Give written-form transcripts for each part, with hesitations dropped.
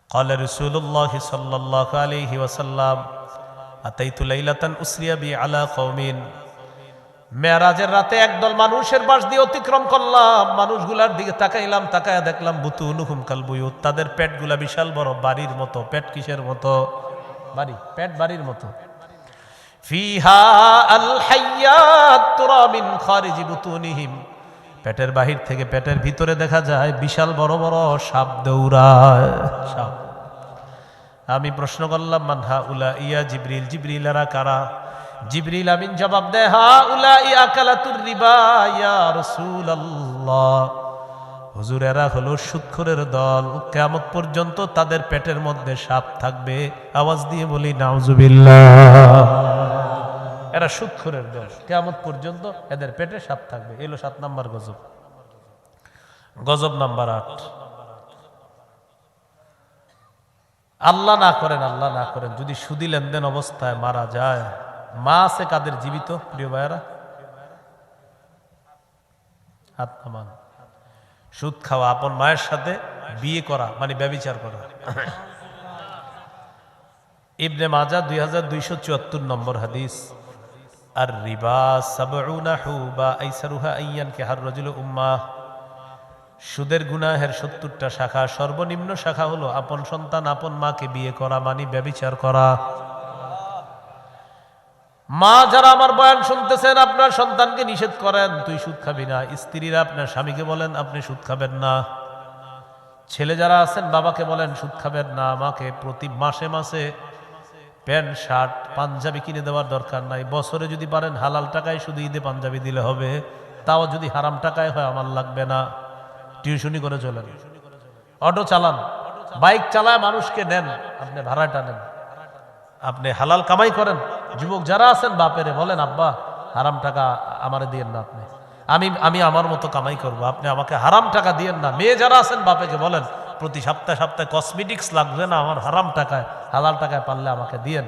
قال رسول الله صلى الله عليه وسلم أتيت ليلة أسري بي على قوم মেরাজের রাতে একদল মানুষের পাশ দিয়ে অতিক্রম করলাম। মানুষগুলার দিকে তাকাইলাম, তাকায়া দেখলাম বুতুনুহুম কাল বুয়ুত, তাদের পেটগুলা বিশাল বড় বাড়ির মতো। পেট কিসের মতো? বাড়ি। পেট বাড়ির মতো। ফিহা আল হাইয়াত তুরা মিন খারিজি বুতুনিহিম, পেটের বাহির থেকে পেটের ভিতরে দেখা যায় বিশাল বড় বড় সাপ দৌড়ায়। সাপ। আমি প্রশ্ন করলাম মানহা উলা ইয়া জিবরিল, জিবরিলেরা কারা? জিবরিল আমিন জবাব দেয় হা উলা ইয়া আকালাতুর রিবা ইয়া রাসূলুল্লাহ, হুজুর এরা হলো সুদখোরের দল, কিয়ামত পর্যন্ত তাদের পেটের মধ্যে সাপ থাকবে। আওয়াজ দিয়ে বলি নাউজুবিল্লাহ। এরা সুদখোরের দল, কিয়ামত পর্যন্ত এদের পেটে সাপ থাকবে। এলো 7 নাম্বার গজব। গজব নাম্বার 8, আল্লাহ না করেন, আল্লাহ না করেন যদি সুদি লেনদেন অবস্থায় মারা যায়। মা আছে কাদের জীবিত? প্রিয় ভাইয়েরা, হাত নামান। সুদ খাওয়া, আপন মায়ের সাথে বিয়ে করা মানে ব্যভিচার করা। ইবনে মাজাহ 2274 নম্বর হাদিস। আর রিবা সাবউনা হুবা আইসারুহা আইয়ান কে হার রাজুল উম্মাহ, সুদের গুনাহের 70টা শাখা, সর্বনিম্ন শাখা হলো আপন সন্তান আপন মাকে বিয়ে করা মানে ব্যভিচার করা। মা যারা আমার বয়ান শুনতেছেন, আপনার সন্তানকে নিষেধ করেন তুই সুদ খাবি না। স্ত্রীরা আপনার স্বামীকে বলেন আপনি সুদ খাবেন না। ছেলে যারা আছেন বাবাকে বলেন সুদ খাবেন না। মাকে প্রতি মাসে মাসে প্যান্ট শার্ট পাঞ্জাবি কিনে দেওয়ার দরকার নাই। বছরে যদি পারেন হালাল টাকায় শুধু ঈদে পাঞ্জাবি দিলে হবে, তাও যদি হারাম টাকায় হয় আমার লাগবে না। টিউশনি করে চলেন, অটো চালান, বাইক চালায় মানুষকে নেন, আপনি ভাড়াটা নেন, আপনি হালাল কামাই করেন। যুবক যারা আছেন বাপেরে বলেন আব্বা হারাম টাকা আমারে দিয়েন না, আপনি আমি আমার মতো কামাই করব, আপনি আমাকে হারাম টাকা দিয়েন না। মেয়ে যারা আছেন বাপেকে বলেন প্রতি সপ্তাহে সপ্তাহে কসমেটিক্স লাগবে না আমার, হারাম টাকায় হালাল টাকায় পারলে আমাকে দিয়েন।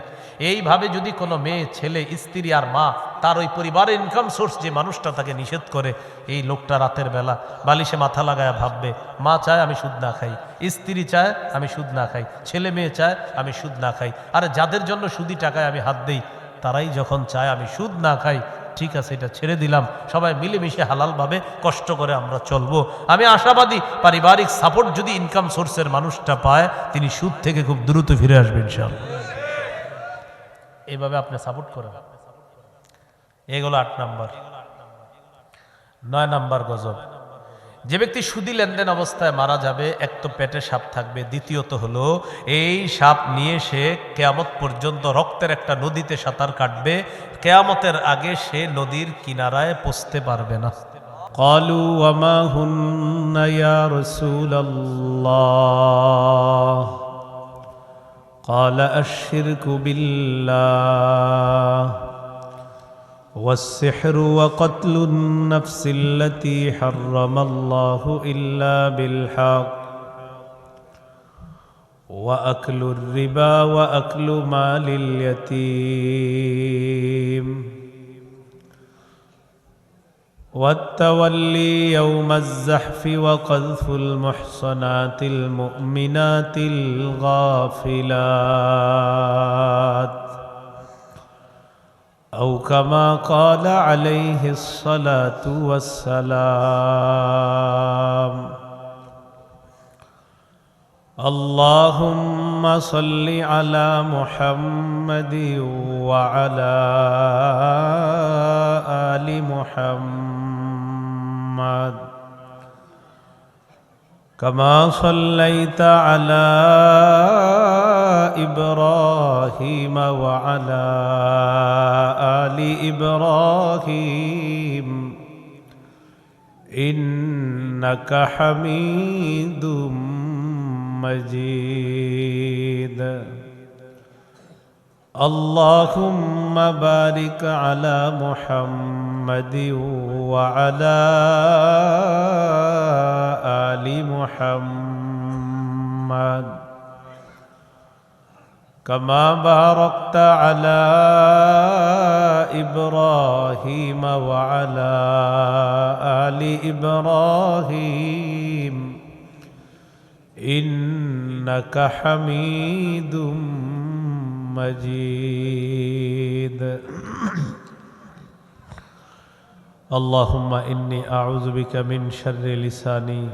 এইভাবে যদি কোনো মেয়ে ছেলে স্ত্রী আর মা তার ওই পরিবারের ইনকাম সোর্স যে মানুষটা তাকে নিষেধ করে, এই লোকটা রাতের বেলা বালিশে মাথা লাগায় ভাববে মা চায় আমি সুদ না খাই, স্ত্রী চায় আমি সুদ না খাই, ছেলে মেয়ে চায় আমি সুদ না খাই। আর যাদের জন্য সুদি টাকায় আমি হাত দেই তারাই যখন চায় আমি সুদ না খাই, ঠিক আছে এটা ছেড়ে দিলাম, সবাই মিলেমিশে হালালভাবে কষ্ট করে আমরা চলবো। আমি আশাবাদী পারিবারিক সাপোর্ট যদি ইনকাম সোর্সের মানুষটা পায় তিনি সুদ থেকে খুব দ্রুত ফিরে আসবেন ইনশাআল্লাহ। এইভাবে আপনি সাপোর্ট করেন। এগুলো 8 নাম্বার। 9 নাম্বার গজব, যে ব্যক্তি সুদি লেনদেন অবস্থায় মারা যাবে, এক তো পেটে সাপ থাকবে, দ্বিতীয়ত হলো এই সাপ নিয়ে সে কিয়ামত পর্যন্ত রক্তের একটা নদীতে সাঁতার কাটবে। কিয়ামতের আগে সে নদীর কিনারায় পৌঁছতে পারবে না। ক্বালু ওয়া মা হুন্না ইয়া রাসূলুল্লাহ ক্বালা আশ-শিরকু বিল্লাহ والسحر وقتل النفس التي حرم الله إلا بالحق وأكل الربا وأكل مال اليتيم والتولي يوم الزحف وقذف المحصنات المؤمنات الغافلات أو كما قال عليه الصلاة والسلام اللهم صل على محمد وعلى آل محمد كما صليت على إبراهيم وعلى آل إبراهيم إنك حميد مجيد اللهم بارك على محمد وعلى آل محمد كما باركت على إبراهيم وعلى آل إبراهيم إنك إنك حميد مجيد اللهم إني أعوذ بك من شر لساني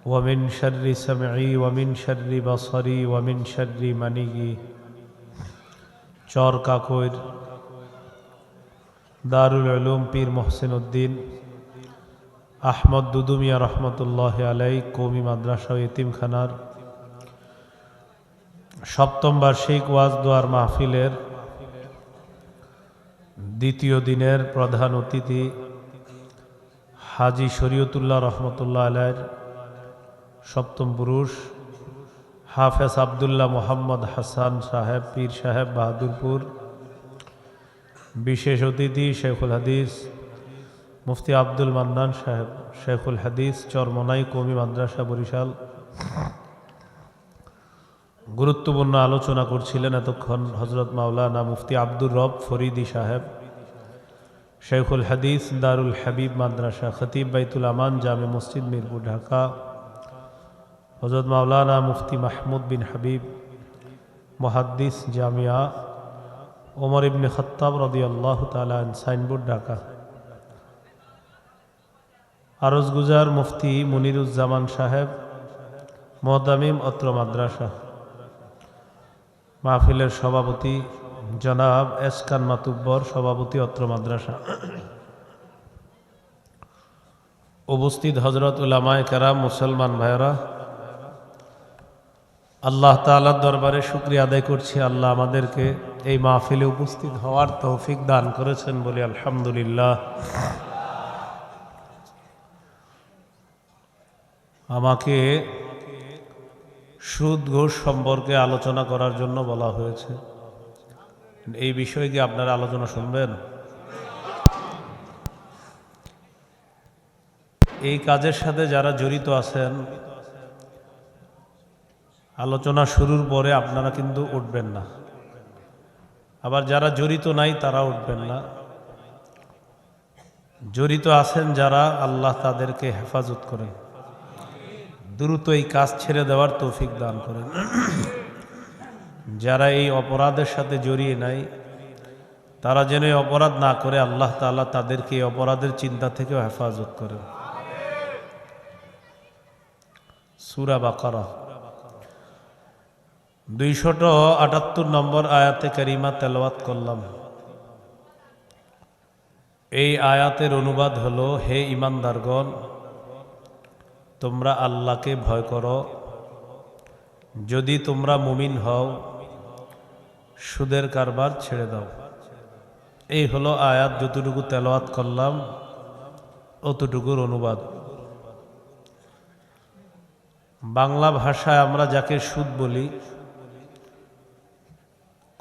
ومن شر سمعي ومن شر بصري ومن شر مني চরকাকৈর দারুল উলুম পীর মোহসিন উদ্দিন আহমদ দুদুমিয়া রহমতুল্লাহ আলাই কওমি মাদ্রাসা ও এতিমখানার সপ্তম বার্ষিক ওয়াজ দোয়ার মাহফিলের দ্বিতীয় দিনের প্রধান অতিথি হাজী শরীয়তুল্লাহ রহমতুল্লাহ আলাইর সপ্তম পুরুষ হাফেজ আবদুল্লাহ মোহাম্মদ হাসান সাহেব পীর সাহেব বাহাদুরপুর, বিশেষ অতিথি শেখুল হাদিস মুফতি আব্দুল মান্নান সাহেব শেখুল হাদিস চরমনাই কওমি মাদ্রাসা বরিশাল। গুরুত্বপূর্ণ আলোচনা করছিলেন এতক্ষণ হজরত মাওলানা মুফতি আব্দুর রব ফরিদি সাহেব শেখুল হাদিস দারুল হাবিব মাদ্রাসা খতিব বাইতুল আমান জামে মসজিদ মিরপুর ঢাকা। হজরত মাওলানা মুফতি মাহমুদ বিন হাবিব মুহাদ্দিস জামিয়া ওমর ইবনে খত্তাব রাদিয়াল্লাহু তাআলা আন সাইনবোর্ড ঢাকা। আরজগুজার মুফতি মুনিরুজ্জামান সাহেব মুহতামিম অত্র মাদ্রাসা। মাহফিলের সভাপতি জনাব এসকান মাতুব্বর সভাপতি অত্র মাদ্রাসা। উপস্থিত হজরত উলামায়ে কেরাম মুসলমান ভাইরা, আল্লাহ তাআলার দরবারে শুকরিয়া আদায় করছি আল্লাহ আমাদেরকে এই মাহফিলে উপস্থিত হওয়ার তৌফিক দান করেছেন বলে আলহামদুলিল্লাহ। আমাকে সুদ ঘুষ সম্পর্কে আলোচনা করার জন্য বলা হয়েছে। এই বিষয়ে কি আপনারা আলোচনা শুনবেন? এই কাজের সাথে যারা জড়িত আছেন আলোচনা শুরুর পরে আপনারা কিন্তু উঠবেন না, আবার যারা জড়িত নাই তারা উঠবেন না। জড়িত আছেন যারা, আল্লাহ তাদেরকে হেফাজত করেন, দ্রুত এই কাজ ছেড়ে দেওয়ার তৌফিক দান করেন। যারা এই অপরাধের সাথে জড়িয়ে নাই তারা যেন এই অপরাধ না করে আল্লাহ তাআলা তাদেরকে এই অপরাধের চিন্তা থেকেও হেফাজত করেন। সূরা বাকারা 278 নম্বর আয়াতে কারিমা তেলাওয়াত করলাম। এই আয়াতের অনুবাদ হলো, হে ঈমানদারগণ, তোমরা আল্লাহকে ভয় করো, যদি তোমরা মুমিন হও, সুদের কারবার ছেড়ে দাও। এই হলো আয়াত। যতটুকু তেলাওয়াত করলাম অতটুকুর অনুবাদ। বাংলা ভাষায় আমরা যাকে সুদ বলি,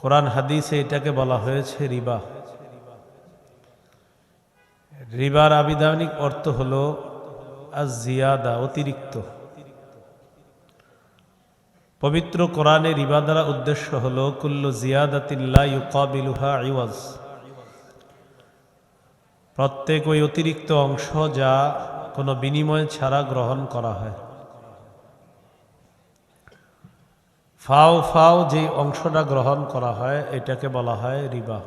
কোরআন হাদিসে এটাকে বলা হয়েছে রিবা। রিবার আবিধানিক অর্থ হলো আজ-জিয়াদা, অতিরিক্ত। পবিত্র কোরআনে রিবা দ্বারা উদ্দেশ্য হলো কুল্লু জিয়াদাতিন লা ইউকাবিলুহা ইওয়াজ, প্রত্যেক ওই অতিরিক্ত অংশ যা কোনো বিনিময় ছাড়া গ্রহণ করা হয়। ফাও ফাও যে অংশটা গ্রহণ করা হয় এটাকে বলা হয় রিবা।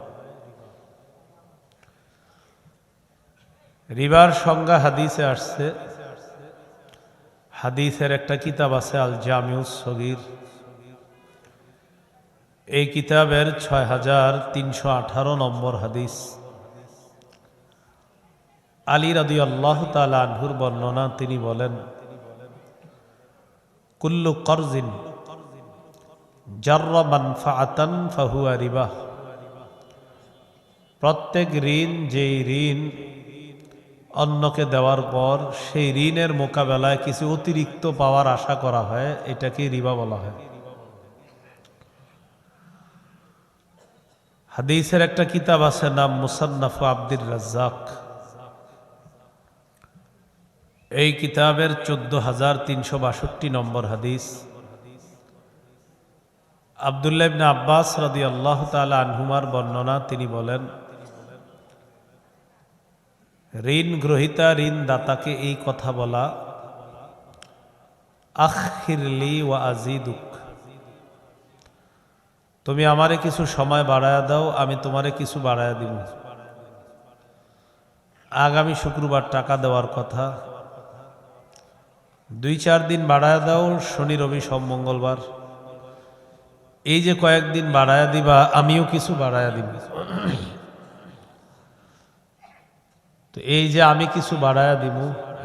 রিবার সংজ্ঞা হাদিসে আসছে। হাদিসের একটা কিতাব আছে আল জামিউস সগীর। এই কিতাবের 6318 নম্বর হাদিস। আলী রাদিয়াল্লাহু তাআলা আনহুর বর্ণনা, তিনি বলেন, কুল্লু করজিন জাররা মানফাআতান ফাহুয়া রিবা, প্রত্যেক ঋণ, যেই ঋণ অন্যকে দেওয়ার পর সেই ঋণের মোকাবেলায় কিছু অতিরিক্ত পাওয়ার আশা করা হয়, এটাকে রিবা বলা হয়। হাদিসের একটা কিতাব আছে, নাম মুসান্নাফ আব্দুর রাজ্জাক। এই কিতাবের 14362 নম্বর হাদিস। আব্দুল্লাহ ইবনে আব্বাস রাদিয়াল্লাহু তাআলা আনহুমার বর্ণনা, তিনি বলেন, ঋণ গ্রহীতা ঋণ দাতাকে এই কথা বলা, আখিরলি ওয়া আজিদুক, তুমি আমারে কিছু সময় বাড়ায়া দাও, আমি তোমারে কিছু বাড়ায়া দিব। আগামী শুক্রবার টাকা দেওয়ার কথা, 2-4 দিন বাড়ায়া দাও, শনি রবি সোম মঙ্গলবার, এই যে কয়েকদিন বাড়ায়া দিবা, আমিও কিছু বাড়ায়া দিব। তো এই যে আমি কিছু বাড়ায়া দিব,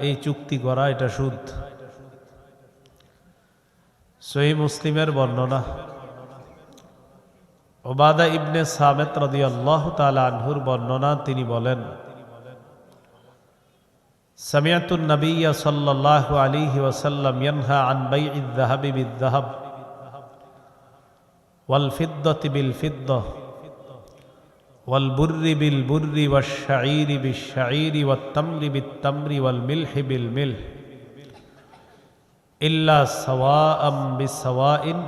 এই চুক্তি করা এটা সুদ। সহিহ মুসলিমের বর্ণনা, উবাদা ইবনে সামিত রাদিয়াল্লাহু তাআলা আনহুর বর্ণনা, তিনি বলেন, সামিআতুন নবিয়্য সাল্লাল্লাহু আলাইহি ওয়াসাল্লাম ইয়ানহা আন বাইইয যাহাবি বিয-যাহাব ওয়াল ফিদ্দাতি বিল ফিদ্দাহ ওয়াল বুররি বিল বুররি ওয়াশ শাঈরি বিশ শাঈরি ওয়াত তামরি বিত তামরি ওয়াল মিলহি বিল মিলহ ইল্লা সাওয়াআম বিসাওয়াইন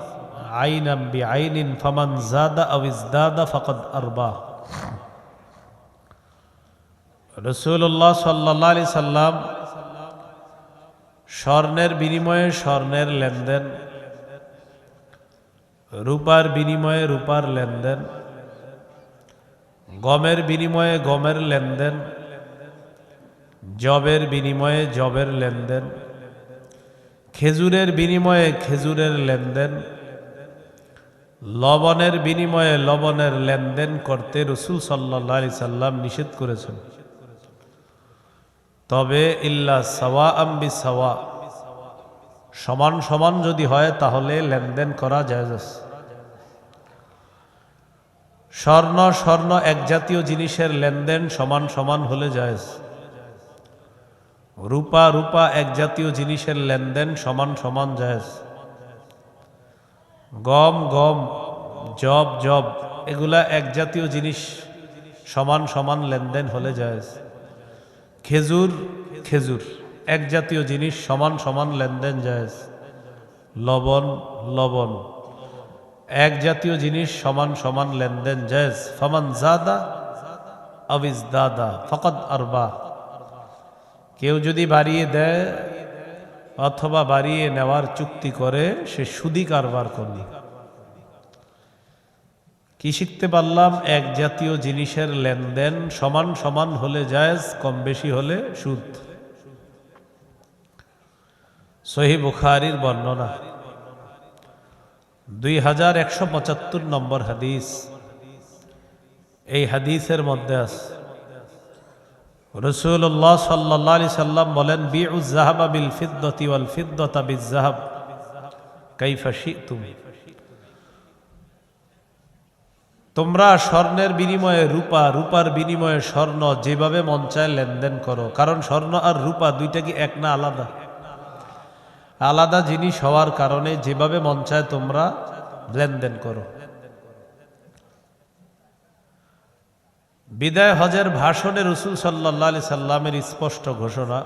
আইনাম বিআইনিন ফামান যাদা আও ইজদাদা ফাকাদ আরবা। রাসূলুল্লাহ সাল্লাল্লাহু আলাইহি সাল্লাম স্বর্ণের বিনিময়ে স্বর্ণের লেনদেন, রূপার বিনিময়ে রূপার লেনদেন, গমের বিনিময়ে গমের লেনদেন, জবের বিনিময়ে জবের লেনদেন, খেজুরের বিনিময়ে খেজুরের লেনদেন, লবণের বিনিময়ে লবণের লেনদেন করতে রাসূল সাল্লাল্লাহু আলাইহি সাল্লাম নিষেধ করেছেন। তবে ইল্লা সাওয়াআম বিসাওয়া, সমান সমান যদি হয় তাহলে লেনদেন করা জায়েজ আছে। স্বর্ণ স্বর্ণ এক জাতীয় জিনিসের লেনদেন সমান সমান হলে জায়েজ। রূপা রূপা এক জাতীয় জিনিসের লেনদেন সমান সমান জায়েজ। গম গম, জব জব, এগুলা এক জাতীয় জিনিস, সমান সমান লেনদেন হলে জায়েজ। খেজুর খেজুর এক জাতীয় জিনিস, সমান সমান লেনদেন জায়েজ। লবণ লবণ এক জাতীয় জিনিস, সমান সমান লেনদেন জায়েজ। ফামান যাদা আও ইজদাদা ফাকাদ আরবা, কেউ যদি বাড়িয়ে দেয় অথবা বাড়িয়ে নেওয়ার চুক্তি করে, সে সুদি কারবার করবে। কি শিখতে পারলাম? এক জাতীয় জিনিসের লেনদেন সমান সমান হলে জায়েজ, কম বেশি হলে সুদ। সহিহ বুখারীর বর্ণনা, 2175 নম্বর হাদিস। এই হাদিসের মধ্যে আছে রাসূলুল্লাহ সাল্লাল্লাহু আলাইহি সাল্লাম বলেন, বিউয যাহাবা বিল ফিদ্দাতি ওয়াল ফিদ্দাতা বিয যাহাব কাইফা শি'তুম, তোমরা স্বর্ণের বিনিময়ে রূপা, রূপার বিনিময়ে স্বর্ণ যেভাবে মন চায় লেনদেন করো। কারণ স্বর্ণ আর রূপা দুইটা কি এক না আলাদা? আলাদা জিনিস হওয়ার কারণে যেভাবে মন চায় তোমরা লেনদেন করো। বিদায় হজের ভাষণে রাসূল সাল্লাল্লাহু আলাইহি সাল্লামের স্পষ্ট ঘোষণা,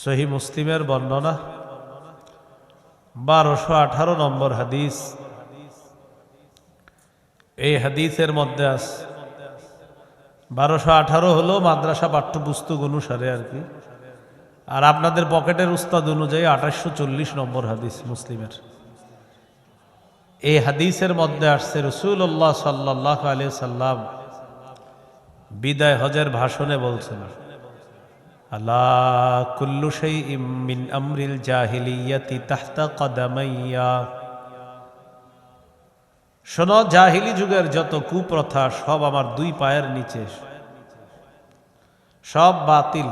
সহিহ মুসলিমের বর্ণনা, 1218 নম্বর হাদিস। এই হাদিসের মধ্যে আছে, 1218 হলো মাদ্রাসা পাঠ্যপুস্তক অনুসারে আর কি, আর আপনাদের পকেটের উস্তাদ অনুযায়ী 2840 নম্বর হাদিস মুসলিমের। এই হাদিসের মধ্যে আসছে রাসূলুল্লাহ সাল্লাল্লাহু আলাইহি সাল্লাম বিদায় হজের ভাষণে বলছেন, আলা কুল্লু শাইইম মিন আমরিল জাহিলিয়াতি তাহতা কদামাইয়া, শোনো, জাহিলি যুগের যত কুপ্রথা সব আমার 2 পায়ের নিচে, সব বাতিল।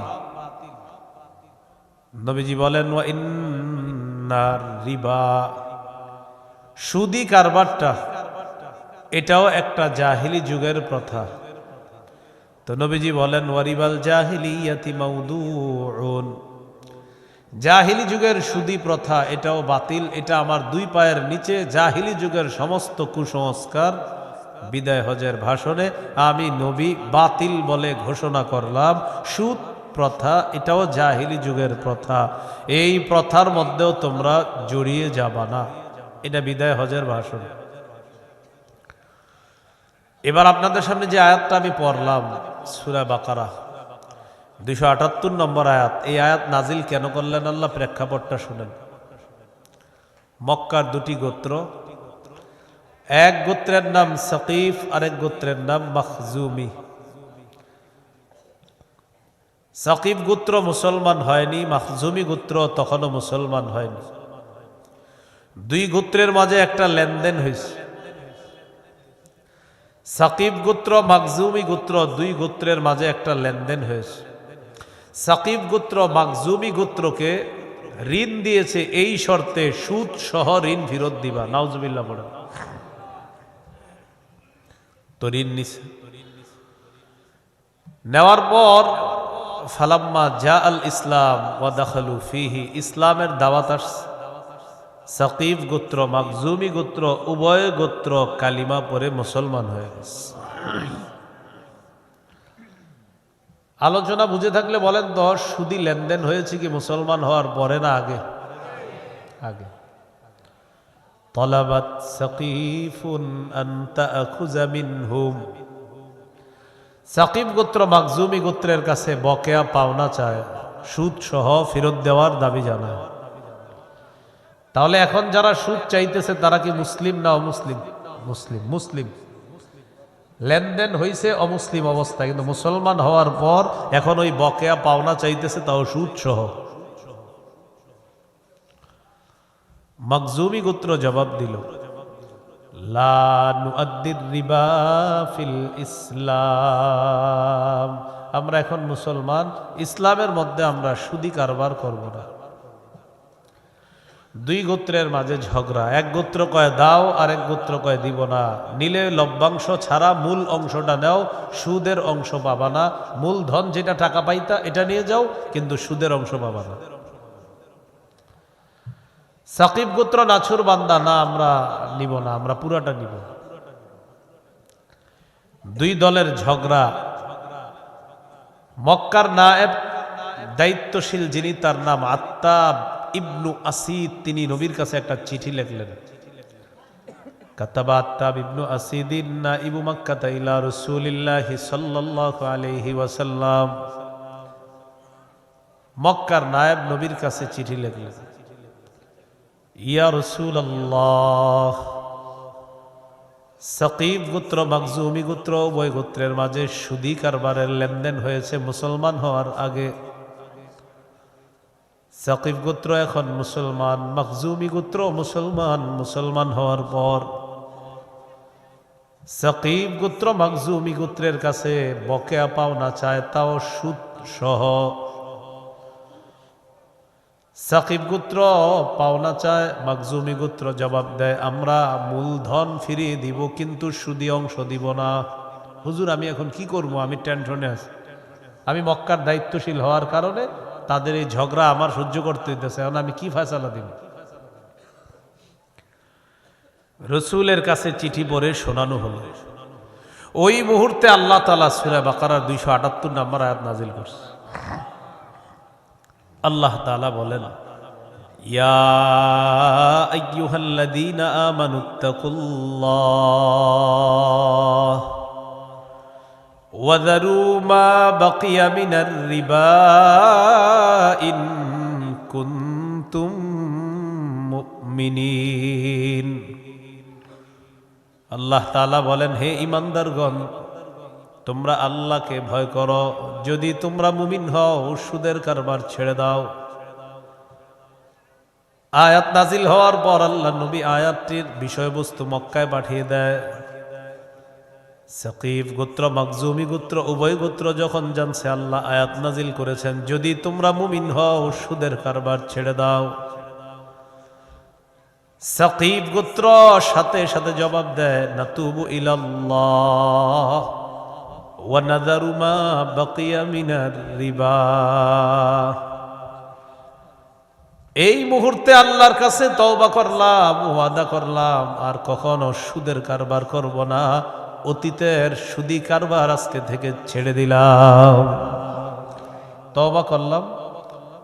নবীজি বলেন, ওয়া ইন্নার রিবা, সুদি কারবারটা এটাও একটা জাহিলি যুগের প্রথা। তো নবীজি বলেন, ওয়ারিবাল জাহিলিয়াতি মাউদুউন, জাহিলি যুগের সুদি প্রথা এটাও বাতিল, এটা আমার 2 পায়ের নিচে। জাহিলি যুগের সমস্ত কুসংস্কার বিদায় হজের ভাষণে আমি নবী বাতিল বলে ঘোষণা করলাম। সুদ প্রথা এটাও জাহিলি যুগের প্রথা, এই প্রথার মধ্যেও তোমরা জড়িয়ে যাবা না। এটা বিদায় হজের ভাষণ। এবার আপনাদের সামনে যে আয়াতটা আমি পড়লাম সূরা বাকারা, 278 নম্বর আয়াত। এই আয়াত নাজিল কেন করলেন আল্লাহ, প্রেক্ষাপটটা শুনেন। মক্কার দুটি গোত্র, এক গোত্রের নাম সাকিফ, আরেক গোত্রের নাম মাখজুমি। সাকিফ গোত্র মুসলমান হয়নি, মাখজুমি গোত্র তখনও মুসলমান হয়নি। দুই গোত্রের মাঝে একটা লেনদেন হয়েছে। সাকিব গোত্র মাখজুমি গোত্র দুই গোত্রের মাঝে একটা লেনদেন হয়েছে। সাকিব গোত্র মাখজুমি গোত্রকে ঋণ দিয়েছে এই শর্তে, সুদ সহ ঋণ ফেরত দিবা। নাউজুবিল্লাহ পড়েন। তো ঋণ নিছে, নেওয়ার পর ফালাম্মা জা আল ইসলাম ওয়া দাখালু ফিহি, ইসলামের দাওয়াত আসছে। সাকিব গোত্র মাখজুমি গোত্র উভয় গোত্র কালিমা পড়ে মুসলমান হয়ে গেছে। আলোচনা বুঝে থাকলে বলেন তো, সুদি লেনদেন হয়েছে কি মুসলমান হওয়ার পরে না আগে? আগে। তলাবাত সাকিফুন আন তাআখুযা মিনহুম, সাকিব গোত্র মাখজুমি গোত্রের কাছে বকেয়া পাওনা চায়, সুদ সহ ফেরত দেওয়ার দাবি জানায়। তাহলে এখন যারা সুদ চাইতেছে তারা কি মুসলিম না অমুসলিম? মুসলিম। মুসলিম। লেনদেন হয়েছে অমুসলিম অবস্থায়, কিন্তু মুসলমান হওয়ার পর এখন ওই বকেয়া পাওনা চাইতেছে, তাও সুদ সহ। মাখজুমি গোত্র জবাব দিল, লা নুআদ্দির রিবা ফিল ইসলাম, আমরা এখন মুসলমান, ইসলামের মধ্যে আমরা সুদি কারবার করব না। দুই গোত্রের মাঝে ঝগড়া, এক গোত্র কয় দাও, আরেক গোত্র কয় দিব না। নিলে লভ্যাংশ ছাড়া মূল অংশটা নাও, সুদের অংশ পাবা না। মূলধন যেটা টাকা পাইতা এটা নিয়ে যাও, কিন্তু সুদের অংশ পাবা না। সাকিব গোত্র নাছুর বান্দা, না আমরা নিব না, আমরা পুরাটা নিব। দুই দলের ঝগড়া। মক্কার নায়েব দায়িত্বশীল যিনি, তার নাম আত্তাব ইবনু আসিদ, তিনি নবীর কাছে একটা চিঠি লিখলেন। কাতাবা আত্তাব ইবনু আসিদিন নাইবু মক্কা ইলা রাসূলিল্লাহি সাল্লাল্লাহু আলাইহি ওয়াসাল্লাম। মক্কার নায়েব নবীর কাছে চিঠি লিখলেন, ইয়া রাসূলুল্লাহ, সাকিব গোত্র মাখজুমি গোত্র উভয় গোত্রের মাঝে সুদি কারবারের লেনদেন হয়েছে মুসলমান হওয়ার আগে। সাকিব গোত্র এখন মুসলমান, মাখজুমি গোত্র মুসলমান। মুসলমান হওয়ার পর সাকিব গোত্র মাখজুমি গোত্রের কাছে বকেয়া পাওনা চায়, তাও সুদ সহ। সাকিব গোত্র পাওনা চায়, মাখজুমি গোত্র জবাব দেয়, আমরা মূলধন ফিরিয়ে দিব, কিন্তু সুদি অংশ দিব না। হুজুর আমি এখন কি করব, আমি টেনশনে আছি, আমি মক্কার দায়িত্বশীল হওয়ার কারণে তাদের এই ঝগড়া আমার সহ্য করতে দিতেছে, এখন আমি কি ফয়সালা দিব? রসুলের কাছে চিঠি পড়ে শোনানো হলো। ওই মুহূর্তে আল্লাহ তাআলা সূরা বাকারার 278 নম্বর আয়াত নাজিল করছে। আল্লাহ তাআলা বলেন, ইয়া আইয়ুহাল্লাযীনা আমানুত্তাকুল্লাহ وذروا ما بقي من الربا إن كنتم مؤمنين। আল্লাহ তাআলা বলেন, হে ঈমানদারগণ, তোমরা আল্লাহকে ভয় করো, যদি তোমরা মুমিন হও সুদের কারবার ছেড়ে দাও। আয়াত নাজিল হওয়ার পর আল্লাহ নবী আয়াতটির বিষয়বস্তু মক্কায় পাঠিয়ে দেয়। সাকিফ গোত্র মাখজুমি গোত্র উভয় গোত্র যখন জানছে আল্লাহ আয়াত নাজিল করেছেন, যদি তোমরা মুমিন হও সুদের কারবার ছেড়ে দাও। সাকিফ গোত্র সাথে সাথে জবাব দেয়, নাতুবু ইলাল্লাহ ওয়া নাযারু মা বাকিয়া মিনার রিবা। এই মুহূর্তে আল্লাহর কাছে তওবা করলাম, ওয়াদা করলাম আর কখনো সুদের কারবার করব না। অতীতের সুদি কারবার আজকে থেকে ছেড়ে দিলাম, তওবা করলাম,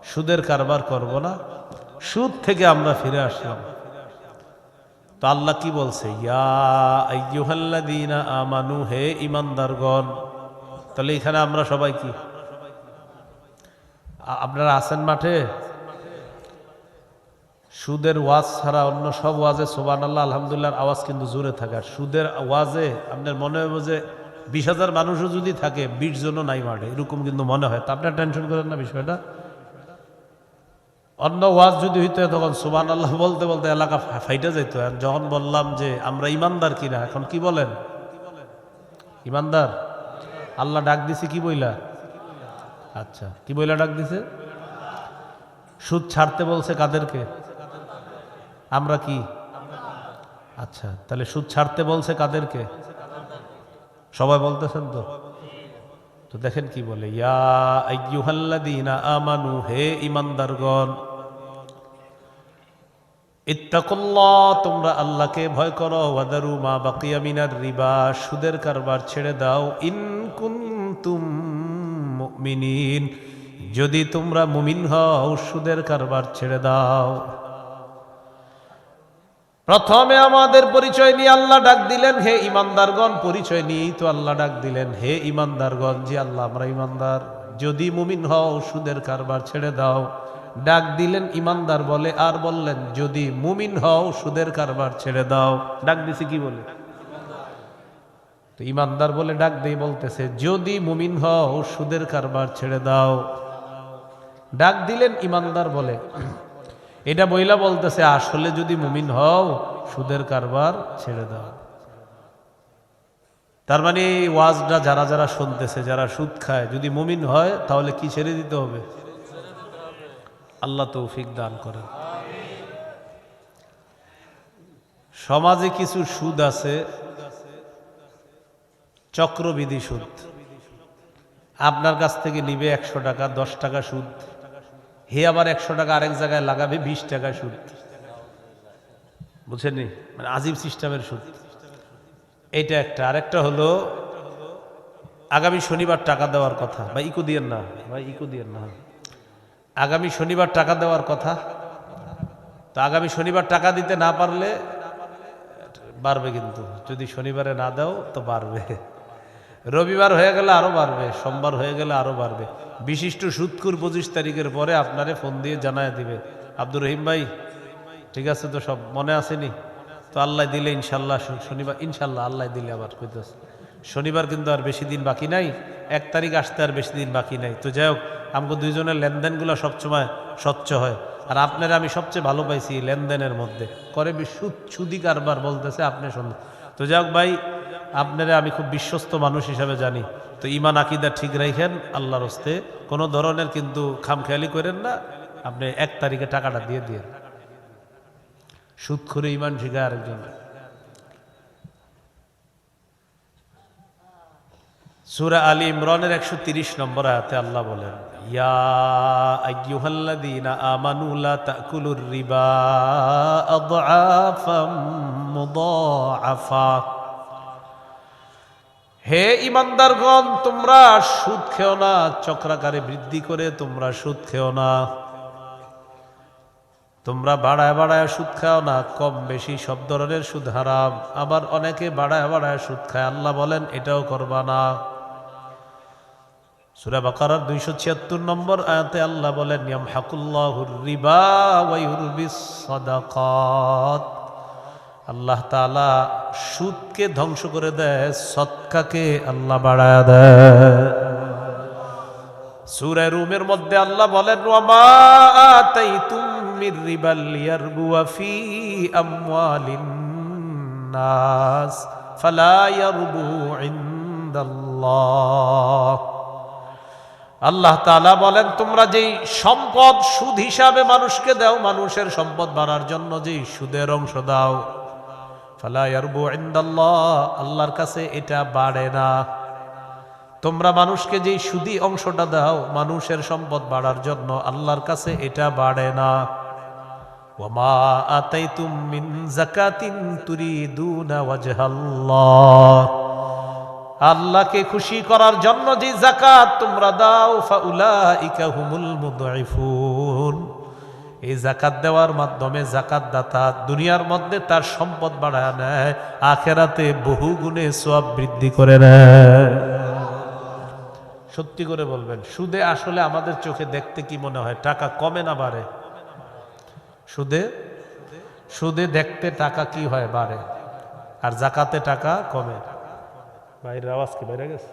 সুদের কারবার করব না, সুদ থেকে আমরা ফিরে আসলাম। তো আল্লাহ কি বলছে, ইয়া আইয়ুহাল্লাযীনা আমানু, হে ঈমানদারগণ। তাহলে এখানে আমরা সবাই কি? আপনারা আছেন মাঠে? সুদের ওয়াজ ছাড়া অন্য সব ওয়াজে সুবহানাল্লাহ আলহামদুলিল্লাহর আওয়াজ কিন্তু জোরে থাকে, আর সুদের ওয়াজে আপনার মনে হবে যে 20,000 মানুষও যদি থাকে 20 জনও নাই মাঠে, এরকম কিন্তু মনে হয়। তা আপনার টেনশন করেন না বিষয়টা। অন্য ওয়াজ যদি হইতো তখন সুবহানাল্লাহ বলতে বলতে এলাকা ফাইটা যেত। আর যখন বললাম যে আমরা ইমানদার কিনা, এখন কি বলেন? ইমানদার। আল্লাহ ডাক দিছে কি বইলা? আচ্ছা, কি বইলা ডাক দিছে? সুদ ছাড়তে বলছে কাদেরকে? আমরা কি? আচ্ছা, তাহলে সুদ ছাড়তে বলছে কাদেরকে? সবাই বলতেছেন তো? তো দেখেন কি বলে, ইয়া আইয়ুহাল্লাযীনা আমানু, হে ঈমানদারগণ, ইত্তাকুল্লাহ, তোমরা আল্লাহকে ভয় করো, ওয়াদারু মা বাকিয়া মিনার রিবা, সুদের কারবার ছেড়ে দাও, ইন কুনতুম মুমিনিন, যদি তোমরা মুমিন হও সুদের কারবার ছেড়ে দাও। প্রথমে আমাদের পরিচয় নিয়ে আল্লাহ ডাক দিলেন হে ইমানদারগণ, পরিচয় নিয়েই তো আল্লাহ ডাক দিলেন হে ইমানদারগণ, যে আল্লাহ আমরা ইমানদার, যদি মুমিন হও সুদের কারবার ছেড়ে দাও। ডাক দিলেন ইমানদার বলে, আর বললেন যদি মুমিন হও সুদের কারবার ছেড়ে দাও। ডাক দিছে কি বলে? তো ইমানদার বলে ডাক দিয়ে বলতেছে যদি মুমিন হও সুদের কারবার ছেড়ে দাও। ডাক দিলেন ইমানদার বলে, এটা বইলা বলতেছে আসলে যদি মুমিন হও সুদের কারবার ছেড়ে দাও। তার মানে ওয়াজটা যারা যারা শুনতেছে, যারা সুদ খায়, যদি মুমিন হয় তাহলে কি ছেড়ে দিতে হবে? আল্লাহ তৌফিক দান করেন। সমাজে কিছু সুদ আছে, চক্রবৃদ্ধি সুদ। আপনার কাছ থেকে নিবে 100 টাকা, 10 টাকা সুদ, হে আবার 100 টাকা আরেক জায়গায় লাগাবে 20 টাকা সুদ। বুঝছেন? মানে আজীব সিস্টেমের সুদ এইটা একটা। আরেকটা হলো আগামী শনিবার টাকা দেওয়ার কথা, ভাই ইকো দিয়েন না, ভাই ইকো দিয়েন না, আগামী শনিবার টাকা দেওয়ার কথা। তো আগামী শনিবার টাকা দিতে না পারলে বাড়বে, কিন্তু যদি শনিবারে না দাও তো বাড়বে। রবিবার হয়ে গেলে আরো বাড়বে, সোমবার হয়ে গেলে আরো বাড়বে। বিশিষ্ট সুদখোর 25 তারিখের পরে আপনারে ফোন দিয়ে জানায় দিবে, আব্দুর রহিম ভাই ঠিক আছে তো, সব মনে আসেনি তো, আল্লাহ দিলে ইনশাল্লাহ শনিবার, ইনশাল্লাহ আল্লাহ দিলে আবার কইতেছে শনিবার কিন্তু আর বেশি দিন বাকি নাই, 1 তারিখ আসতে আর বেশি দিন বাকি নাই। তো যাই হোক, আমাকে দুইজনের লেনদেনগুলো সবসময় স্বচ্ছ হয়, আর আপনারা আমি সবচেয়ে ভালো পাইছি লেনদেনের মধ্যে করে সুদি কারবার বলতেছে আপনি শুনুন। তো যাই হোক ভাই, আপনারা আমি খুব বিশ্বস্ত মানুষ হিসাবে জানি, তো ইমান আকিদা ঠিক রাখেন আল্লাহর হস্তে, কোনো ধরনের কিন্তু খামখেয়ালি করেন না। আপনি 1 তারিখে টাকাটা দিয়ে দিয়ে সুদ করে ইমান শিখায় আরেকজন। সূরা আলী ইমরানের 130 নম্বর আয়াতে আল্লাহ বলেন, ইয়া আইয়ুহাল্লাযীনা আমানু লা তাকুলুর রিবা আদআফাম মুদাআফা, হে ইমানদারগণ তোমরা সুদ খেও না, চক্রাকারে বৃদ্ধি করে তোমরা সুদ খেও না, তোমরা বাড়ায় বাড়ায় সুদ খাও না, কম বেশি সব ধরনের সুদ হারাম। আবার অনেকে বাড়ায় বাড়ায় সুদ খায়, আল্লাহ বলেন এটাও করবা না। সূরা বাকারার 276 নম্বর আয়াতে আল্লাহ বলেন, ইয়ামহাকুল্লাহুর রিবা ওয়া ইউরবিস সাদাকাত, আল্লাহ তাআলা সুদকে ধ্বংস করে দেয়, সদকাকে আল্লাহ বাড়ায় দেয়। সূরা রুমের মধ্যে আল্লাহ বলেন, ওয়া মা আতাইতুম মির রিবাল ইয়ারবুয়া ফি আমওয়ালিন নাস ফালা ইয়ারবু ইনদাল্লাহ, আল্লাহ তাআলা বলেন তোমরা যেই সম্পদ সুদ হিসাবে মানুষকে দাও, মানুষের সম্পদ বাড়ার জন্য যেই সুদের অংশ দাও, ফালা ইয়ারবু ইনদাল্লাহ, আল্লাহর কাছে এটা বাড়ে না। তোমরা মানুষকে যেই সুদি অংশটা দাও মানুষের সম্পদ বাড়ার জন্য, আল্লাহর কাছে এটা বাড়ে না। ওয়া মা আতাইতুম মিন যাকাতিন তুরিদুনা ওয়াজহাল্লাহ, আল্লাহকে খুশি করার জন্য যে যাকাত তোমরা দাও, ফাউলাইকা হুমুল মুদঈফুন, এই যাকাত দেওয়ার মাধ্যমে যাকাত দাতা দুনিয়ার মধ্যে তার সম্পদ বাড়ায় নেয়, আখিরাতে বহু গুণে সওয়াব বৃদ্ধি করে নেয়। সত্যি করে বলবেন, সুদে আসলে আমাদের চোখে দেখতে কি মনে হয়? টাকা কমে না বাড়ে? সুদে সুদে দেখতে টাকা কি হয়? বাড়ে। আর জাকাতে টাকা কমে। বাইরের আওয়াজ কি বাইরে গেছে?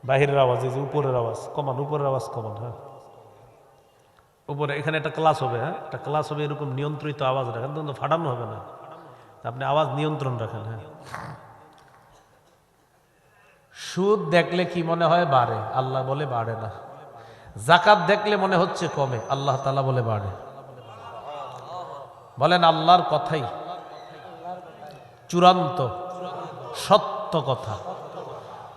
বাহিরের আওয়াজ, এই যে উপরের আওয়াজ কমান, উপরের আওয়াজ কমান। হ্যাঁ, উপরে এখানে একটা ক্লাস হবে। হ্যাঁ, একটা ক্লাস হবে, এরকম নিয়ন্ত্রিত আওয়াজ রাখেন, তো ফাটানো হবে না, আপনি আওয়াজ নিয়ন্ত্রণ রাখেন। হ্যাঁ, সুদ দেখলে কি মনে হয়? বাড়ে। আল্লাহ বলে বাড়ে না। জাকাত দেখলে মনে হচ্ছে কমে, আল্লাহ তাআলা বলে বাড়ে। বলেন আল্লাহর কথাই চূড়ান্ত সত্য কথা।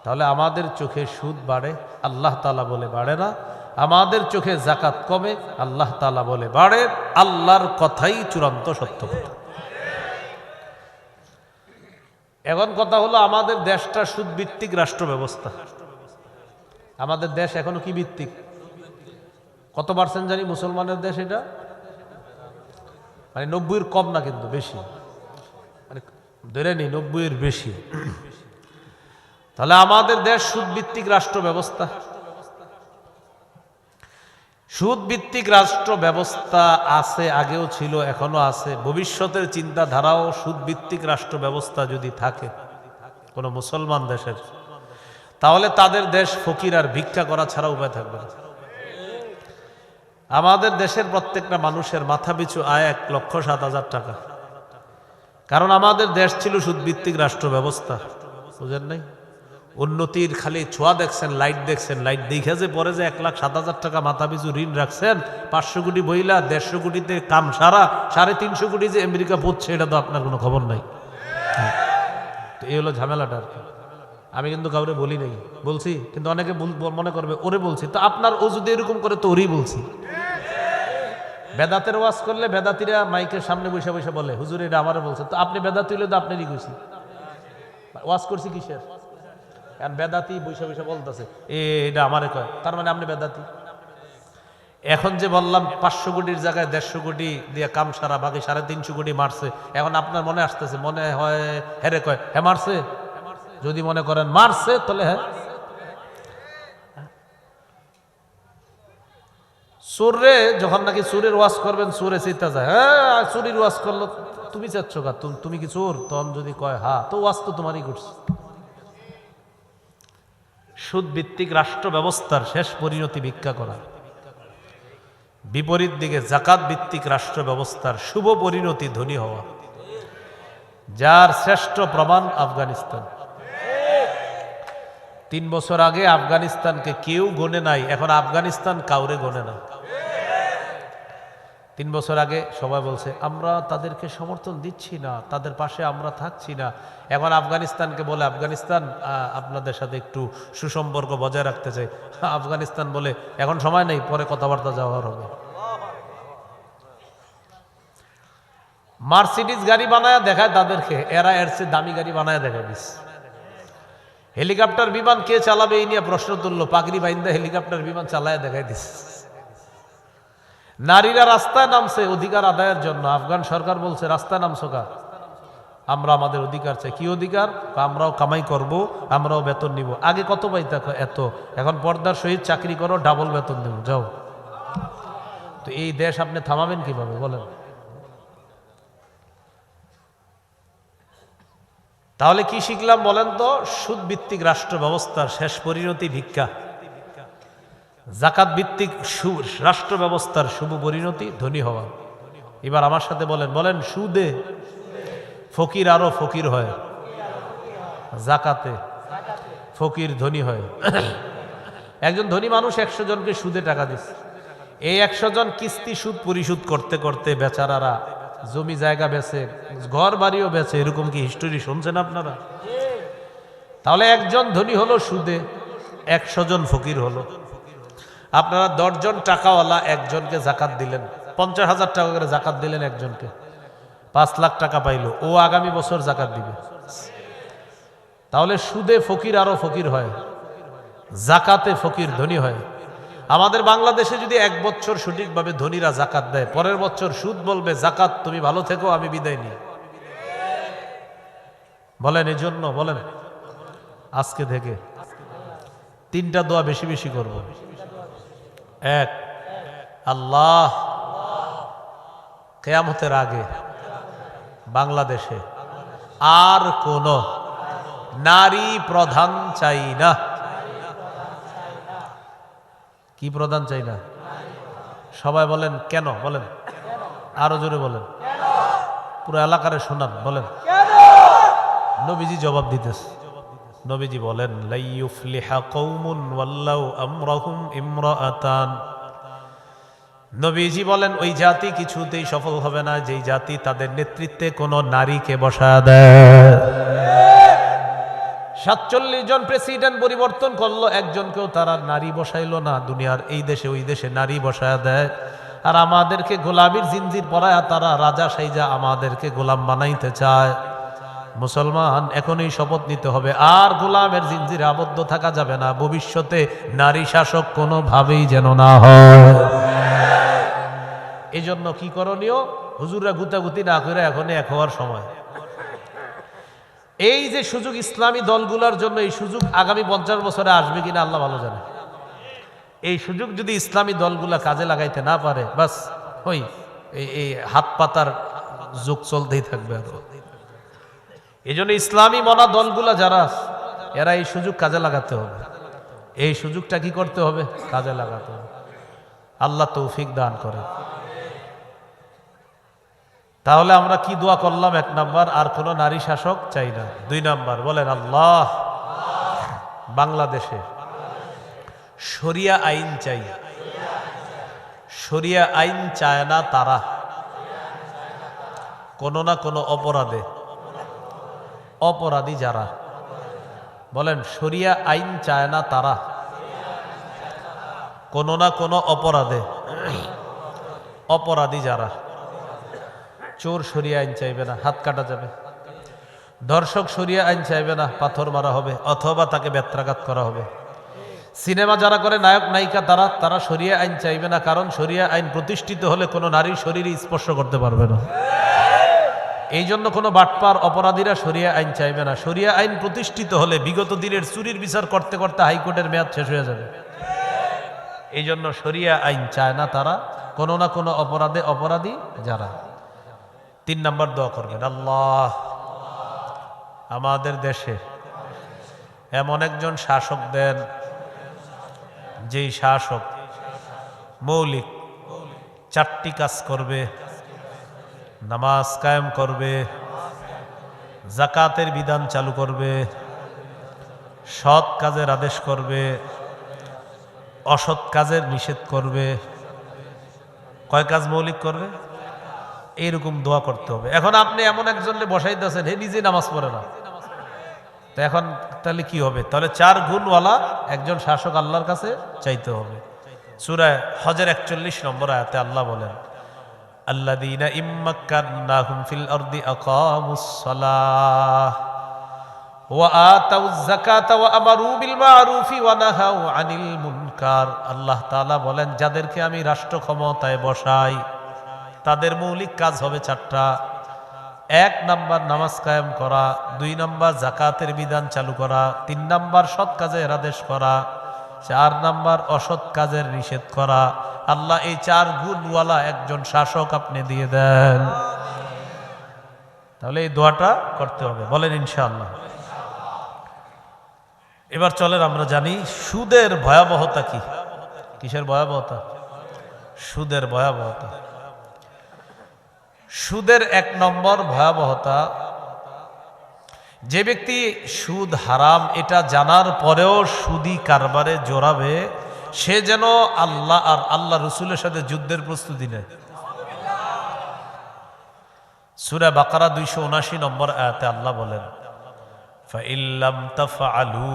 তাহলে আমাদের চোখে সুদ বাড়ে, আল্লাহ তাআলা বলে বাড়ে না। আমাদের চোখে জাকাত কমে, আল্লাহ তাআলা বলে বাড়ে। আল্লাহর কথাই চূড়ান্ত সত্য কথা। এখন কথা হলো, আমাদের দেশটা সুদ ভিত্তিক রাষ্ট্র ব্যবস্থা। আমাদের দেশ এখনো কি ভিত্তিক? কত পার্সেন্ট জানি মুসলমানের দেশ এটা? মানে 90-এর কম না, কিন্তু বেশি, মানে ধরে নি 90-এর বেশি। তাহলে আমাদের দেশ সুদ ভিত্তিক রাষ্ট্র ব্যবস্থা। সুদ ভিত্তিক রাষ্ট্র ব্যবস্থা আছে, আগেও ছিল, এখনো আছে। ভবিষ্যতের চিন্তাধারাও সুদ ভিত্তিক রাষ্ট্র ব্যবস্থা যদি থাকে কোন মুসলমান দেশের, তাহলে তাদের দেশ ফকির আর ভিক্ষা করা ছাড়া উপায় থাকবে না। আমাদের দেশের প্রত্যেকটা মানুষের মাথাপিছু আয় 1,07,000 টাকা। কারণ আমাদের দেশ ছিল সুদভিত্তিক রাষ্ট্র ব্যবস্থা। বুঝেন নাই? উন্নতির খালি ছোঁয়া দেখছেন, লাইট দেখছেন, লাইট দেখে যে পরে যে 1,07,000 টাকা মাথাপিছু ঋণ রাখছেন, 500 কোটি বইলা 150 কোটিতে কাম সারা, 350 কোটি যে আমেরিকা পড়ছে, এটা তো আপনার কোনো খবর নাই। তো এই হলো ঝামেলাটা আর কি। আমি কিন্তু কাউরে বলি নাই, বলছি, কিন্তু অনেকে মনে করবে ওরে বলছি। তো আপনার ও যদি এরকম করে তো ওরই বলছি। বেদাতের ওয়াজ করলে বেদাতিরা মাইকের সামনে বসে বসে বলে, হুজুর এটা আমারে বলছে। তো আপনি বেদাতি হলে তো আপনারই কইছি, ওয়াজ করছি কিসের? কারণ বেদাতি বসে বসে বলতেছে এটা আমারে কয়, তার মানে আপনি বেদাতি। এখন যে বললাম 500 কোটির জায়গায় 150 কোটি দিয়ে কাম সারা, বাকি 350 কোটি মারছে, এখন আপনার মনে আসতেছে, মনে হয় হেরে কয় হ্যাঁ মারছে। যদি মনে করেন মারছে, তাহলে হ্যাঁ। সুরে যখন নাকি সুরের ওয়াজ করবেন, সুরে চিন্তা যায়, হ্যাঁ চুরির ওয়াজ করলো, তুমি চাচ্ছ কা, তুমি কি চোর? তখন যদি কয় হ্যাঁ, তো ওয়াজ তো তোমারই করছে। সুদ ভিত্তিক রাষ্ট্র ব্যবস্থার শেষ পরিণতি ভিক্ষা করা। বিপরীত দিকে জাকাত ভিত্তিক রাষ্ট্র ব্যবস্থার শুভ পরিণতি ধনী হওয়া, যার শ্রেষ্ঠ প্রমাণ আফগানিস্তান। 3 বছর আগে আফগানিস্তানকে কেউ গণে নাই, এখন আফগানিস্তান কাউরে গণে না। 3 বছর আগে সবাই বলছে আমরা তাদেরকে সমর্থন দিচ্ছি না, তাদের পাশে আমরা থাকছি না। এখন আফগানিস্তানকে বলে আফগানিস্তান আপনাদের সাথে একটু সুসম্পর্ক বজায় রাখতে চাই। আফগানিস্তান বলে এখন সময় নেই, পরে কথাবার্তা যাওয়ার হবে। মার্সিডিজ গাড়ি বানায় দেখায় তাদেরকে, এরা এর চেয়ে দামি গাড়ি বানায় দেখায় দিস। হেলিকপ্টার বিমান কে চালাবে এই নিয়ে প্রশ্ন তুললো, পাগড়ি বাইন্দা হেলিকপ্টার বিমান চালায় দেখায় দিস। নারীরা রাস্তায় নামছে অধিকার আদায়ের জন্য। আফগান সরকার বলছে রাস্তায় নামছো কা? আমরা আমাদের অধিকার চাই। কি অধিকার? আমরাও কামাই করব, আমরাও বেতন নিব। আগে কত পাইতে? এত। এখন পর্দার সহিত চাকরি করো, ডাবল বেতন দেব, যাও। তো এই দেশ আপনি থামাবেন কিভাবে বলেন? তাহলে কি শিখলাম বলেন তো? সুদ ভিত্তিক রাষ্ট্র ব্যবস্থার শেষ পরিণতি ভিক্ষা। জাকাত ভিত্তিক রাষ্ট্র ব্যবস্থার শুভ পরিণতি ধনী হওয়া। এবার আমার সাথে বলেন, বলেন সুদে ফকির আরো ফকির হয়, জাকাতে ফকির ধনী হয়। একজন ধনী মানুষ 100 জনকে সুদে টাকা দিচ্ছে। এই 100 জন কিস্তি সুদ পরিশোধ করতে করতে বেচারারা জমি জায়গা বেচে, ঘর বাড়িও বেচে। এরকম কি হিস্টোরি শুনছেন আপনারা? তাহলে একজন ধনী হলো সুদে, 100 জন ফকির হলো। আপনারা 10 জন টাকাওয়ালা একজনকে জাকাত দিলেন, 50,000 টাকা করে জাকাত দিলেন একজনকে, 5 লাখ টাকা পাইল। ও আগামী বছর জাকাত দিবে। তাহলে সুদে ফকির আরো ফকির হয়, জাকাতে ফকির ধনী হয়। আমাদের বাংলাদেশে যদি 1 বছর সঠিকভাবে ধনীরা জাকাত দেয়, পরের বছর সুদ বলবে জাকাত তুমি ভালো থেকো, আমি বিদায় নিই। বলেন এই জন্য, বলেন আজকে থেকে তিনটা দোয়া বেশি বেশি করব। এক, আল্লাহ কিয়ামতের আগে বাংলাদেশে আর কোন নারী প্রধান চাই না। কি প্রধান চাই না? সবাই বলেন কেন? বলেন আরো জোরে বলেন, পুরো এলাকারে শোনান, বলেন। নবীজি জবাব দিতেছে। নবীজি বলেন, লা ইউফলিহা কওমুন ওয়াল্লাউ আমরাহুম ইমরাআতান। নবীজি বলেন, ওই জাতি কিছুতেই সফল হবে না যেই জাতি তাদের নেতৃত্বে কোনো নারীকে বসায় দেয়। 47 জন প্রেসিডেন্ট পরিবর্তন করলো, একজনকেও তারা নারী বসাইলো না। দুনিয়ার এই দেশে ওই দেশে নারী বসায় দেয়, আর আমাদেরকে গোলামির জিনজির পরায়া তারা রাজা সাইজা আমাদেরকে গোলাম বানাইতে চায়। মুসলমান, এখনই শপথ নিতে হবে, আর গোলামের জিনজিরে আবদ্ধ থাকা যাবে না। ভবিষ্যতে নারী শাসক কোনোভাবেই যেন না হয়। এই জন্য কি করণীয়? হুজুররা গুতাগুতি না করে এখনই এক হওয়ার সময়। এই যে সুযোগ ইসলামী দলগুলোর জন্য, এই সুযোগ আগামী 50 বছরে আসবে কিনা আল্লাহ ভালো জানে। এই সুযোগ যদি ইসলামী দলগুলা কাজে লাগাইতে না পারে, বাস ওই এই হাত পাতার যুগ চলতেই থাকবে। এই জন্য ইসলামী মনা দলগুলা যারা, এরা এই সুযোগ কাজে লাগাতে হবে। এই সুযোগটা কি করতে হবে? কাজে লাগাতে হবে। আল্লাহ তৌফিক দান করে। তাহলে আমরা কি দোয়া করলাম? 1 নাম্বার, আর কোন নারী শাসক চাই না। 2 নাম্বার, বলেন আল্লাহ বাংলাদেশে শরিয়া আইন চাই। শরিয়া আইন চায় না তারা কোন না কোন অপরাধী যারা, বলেন শরিয়া আইন চায় না তারা কোন না কোন অপরাধী যারা। চোর শরিয়া আইন চাইবে না, হাত কাটা যাবে। ধর্ষক শরিয়া আইন চাইবে না, পাথর মারা হবে অথবা তাকে বেত্রাঘাত করা হবে। সিনেমা যারা করে নায়ক নায়িকা, তারা শরিয়া আইন চাইবে না, কারণ শরিয়া আইন প্রতিষ্ঠিত হলে কোনো নারীর শরীরে স্পর্শ করতে পারবে না। এই জন্য কোনো বাটপার অপরাধীরা শরিয়া আইন চাইবে না। শরিয়া আইন প্রতিষ্ঠিত হলে বিগত দিনের চুরির বিচার করতে করতে হাইকোর্টের মেয়াদ শেষ হয়ে যাবে। এই জন্য শরিয়া আইন চায় না তারা কোনো না কোনো অপরাধী যারা। 3 নাম্বার দোয়া করবেন, আল্লাহ আমাদের দেশে এমন একজন শাসক দেন, যেই শাসক মৌলিক 4টি কাজ করবে। নামাজ কায়েম করবে, যাকাতের বিধান চালু করবে, সৎ কাজের আদেশ করবে, অসৎ কাজের নিষেধ করবে। কয় কাজ মৌলিক করবে? এইরকম দোয়া করতে হবে। এখন আপনি এমন একজনকে বসাইতেছেন, হে নিজে নামাজ পড়ে না, তো এখন তাহলে কি হবে? তাহলে 4 গুণওয়ালা একজন শাসক আল্লাহর কাছে চাইতে হবে। সূরা হজের 41 নম্বর আয়াতে আল্লাহ বলেন, আল্লাযীনা ইম্মাক্কান্নাহুম ফিল আরদি আকামুস সালাহ ওয়া আতাউয যাকাতা ওয়া আমারু বিল মা'রুফি ওয়া নাহাউ আনিল মুনকার। আল্লাহ তাআলা বলেন, যাদেরকে আমি রাষ্ট্র ক্ষমতায় বসাই তাদের মৌলিক কাজ হবে 4টা। 1 নাম্বার নামাজ কায়েম করা, 2 নাম্বার যাকাতের বিধান চালু করা, 3 নাম্বার সৎ কাজের আদেশ করা, 4 নাম্বার অসৎ কাজের নিষেধ করা। আল্লাহ এই 4 গুণওয়ালা একজন শাসক আপনি দিয়ে দেন। তাহলে এই দোয়াটা করতে হবে, বলেন ইনশাআল্লাহ। এবার চলেন আমরা জানি সুদের ভয়াবহতা কি। কিসের ভয়াবহতা? সুদের ভয়াবহতা। সুদের 1 নম্বর ভয়াবহতা, যে ব্যক্তি সুদ হারাম এটা জানার পরেও সুদি কারবারে জড়াবে, সে যেন আল্লাহ আর আল্লাহ রসুলের সাথে যুদ্ধের প্রস্তুতি নেয়। সূরা বাকারা 279 নম্বর আয়াতে আল্লাহ বলেন, ফাইল্লাম তাফআলু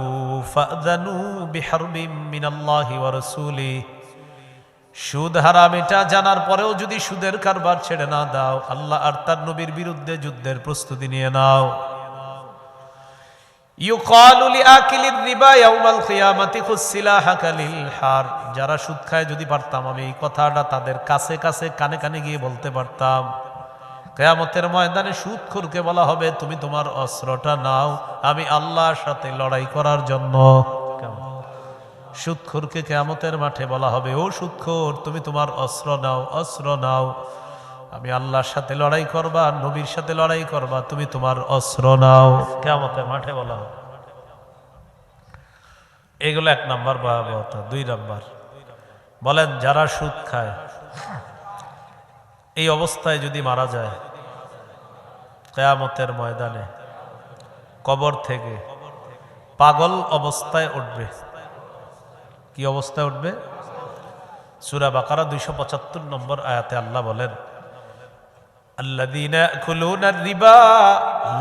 ফাযানু বিহারবিম মিনাল্লাহি ওয়া রাসূলিহি। সুদ হারাম এটা জানার পরেও যদি সুদের কারবার ছেড়ে না দাও, আল্লাহ আর তার নবীর বিরুদ্ধে যুদ্ধের প্রস্তুতি নিয়ে নাও। ইউকালু লিআকিলির রিবা ইয়াউমাল কিয়ামাতি খুসিলাহাকা লিল হার। যারা সুদ খায়, যদি পারতাম আমি এই কথাটা তাদের কাছে কাছে কানে কানে গিয়ে বলতে পারতাম, কিয়ামতের ময়দানে সুদখোরকে বলা হবে, তুমি তোমার অস্ত্রটা নাও, আমি আল্লাহর সাথে লড়াই করার জন্য। সুদখোরকে কিয়ামতের মাঠে বলা হবে, ও সুদখোর, তুমি তোমার অস্ত্র নাও, অস্ত্র নাও। আমি আল্লাহর সাথে লড়াই করবা, নবীর সাথে লড়াই করবা, তুমি তোমার অস্ত্র নাও। কিয়ামতের মাঠে বলা হবে। এগুলো 1 নাম্বার ভয়াবহতা। 2 নাম্বার, বলেন যারা সুদ খায় এই অবস্থায় যদি মারা যায়, কিয়ামতের ময়দানে কবর থেকে পাগল অবস্থায় উঠবে। কি অবস্থায় উঠবে? সূরা বাকারা 275 নম্বর আয়াতে আল্লাহ বলেন, আল্লাযীনা ইয়াকুলুনা আর-রিবা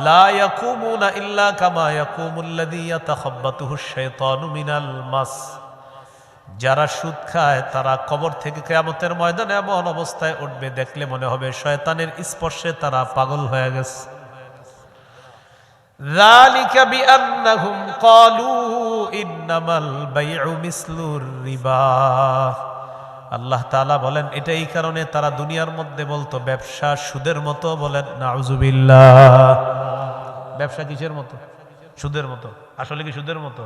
লা ইয়াকুমুনা ইল্লা কামা ইয়াকুমুল্লাযী ইয়াতাখাব্বাতুহুশ শাইতানু মিনাল মাস। যারা সুদ খায় তারা কবর থেকে কিয়ামতের ময়দানে এমন অবস্থায় উঠবে, দেখলে মনে হবে শয়তানের স্পর্শে তারা পাগল হয়ে গেছে। যালিকা বিআন্নাহুম ক্বালু ইন্নামাল বাইউ মিসলুর রিবা। আল্লাহ তাআলা বলেন এটা এই কারণে তারা দুনিয়ার মধ্যে বলতো ব্যবসা সুদের মতো। বলেন নাউযুবিল্লাহ। ব্যবসা কিসের মতো? সুদের মতো। আসলে কি সুদের মতো?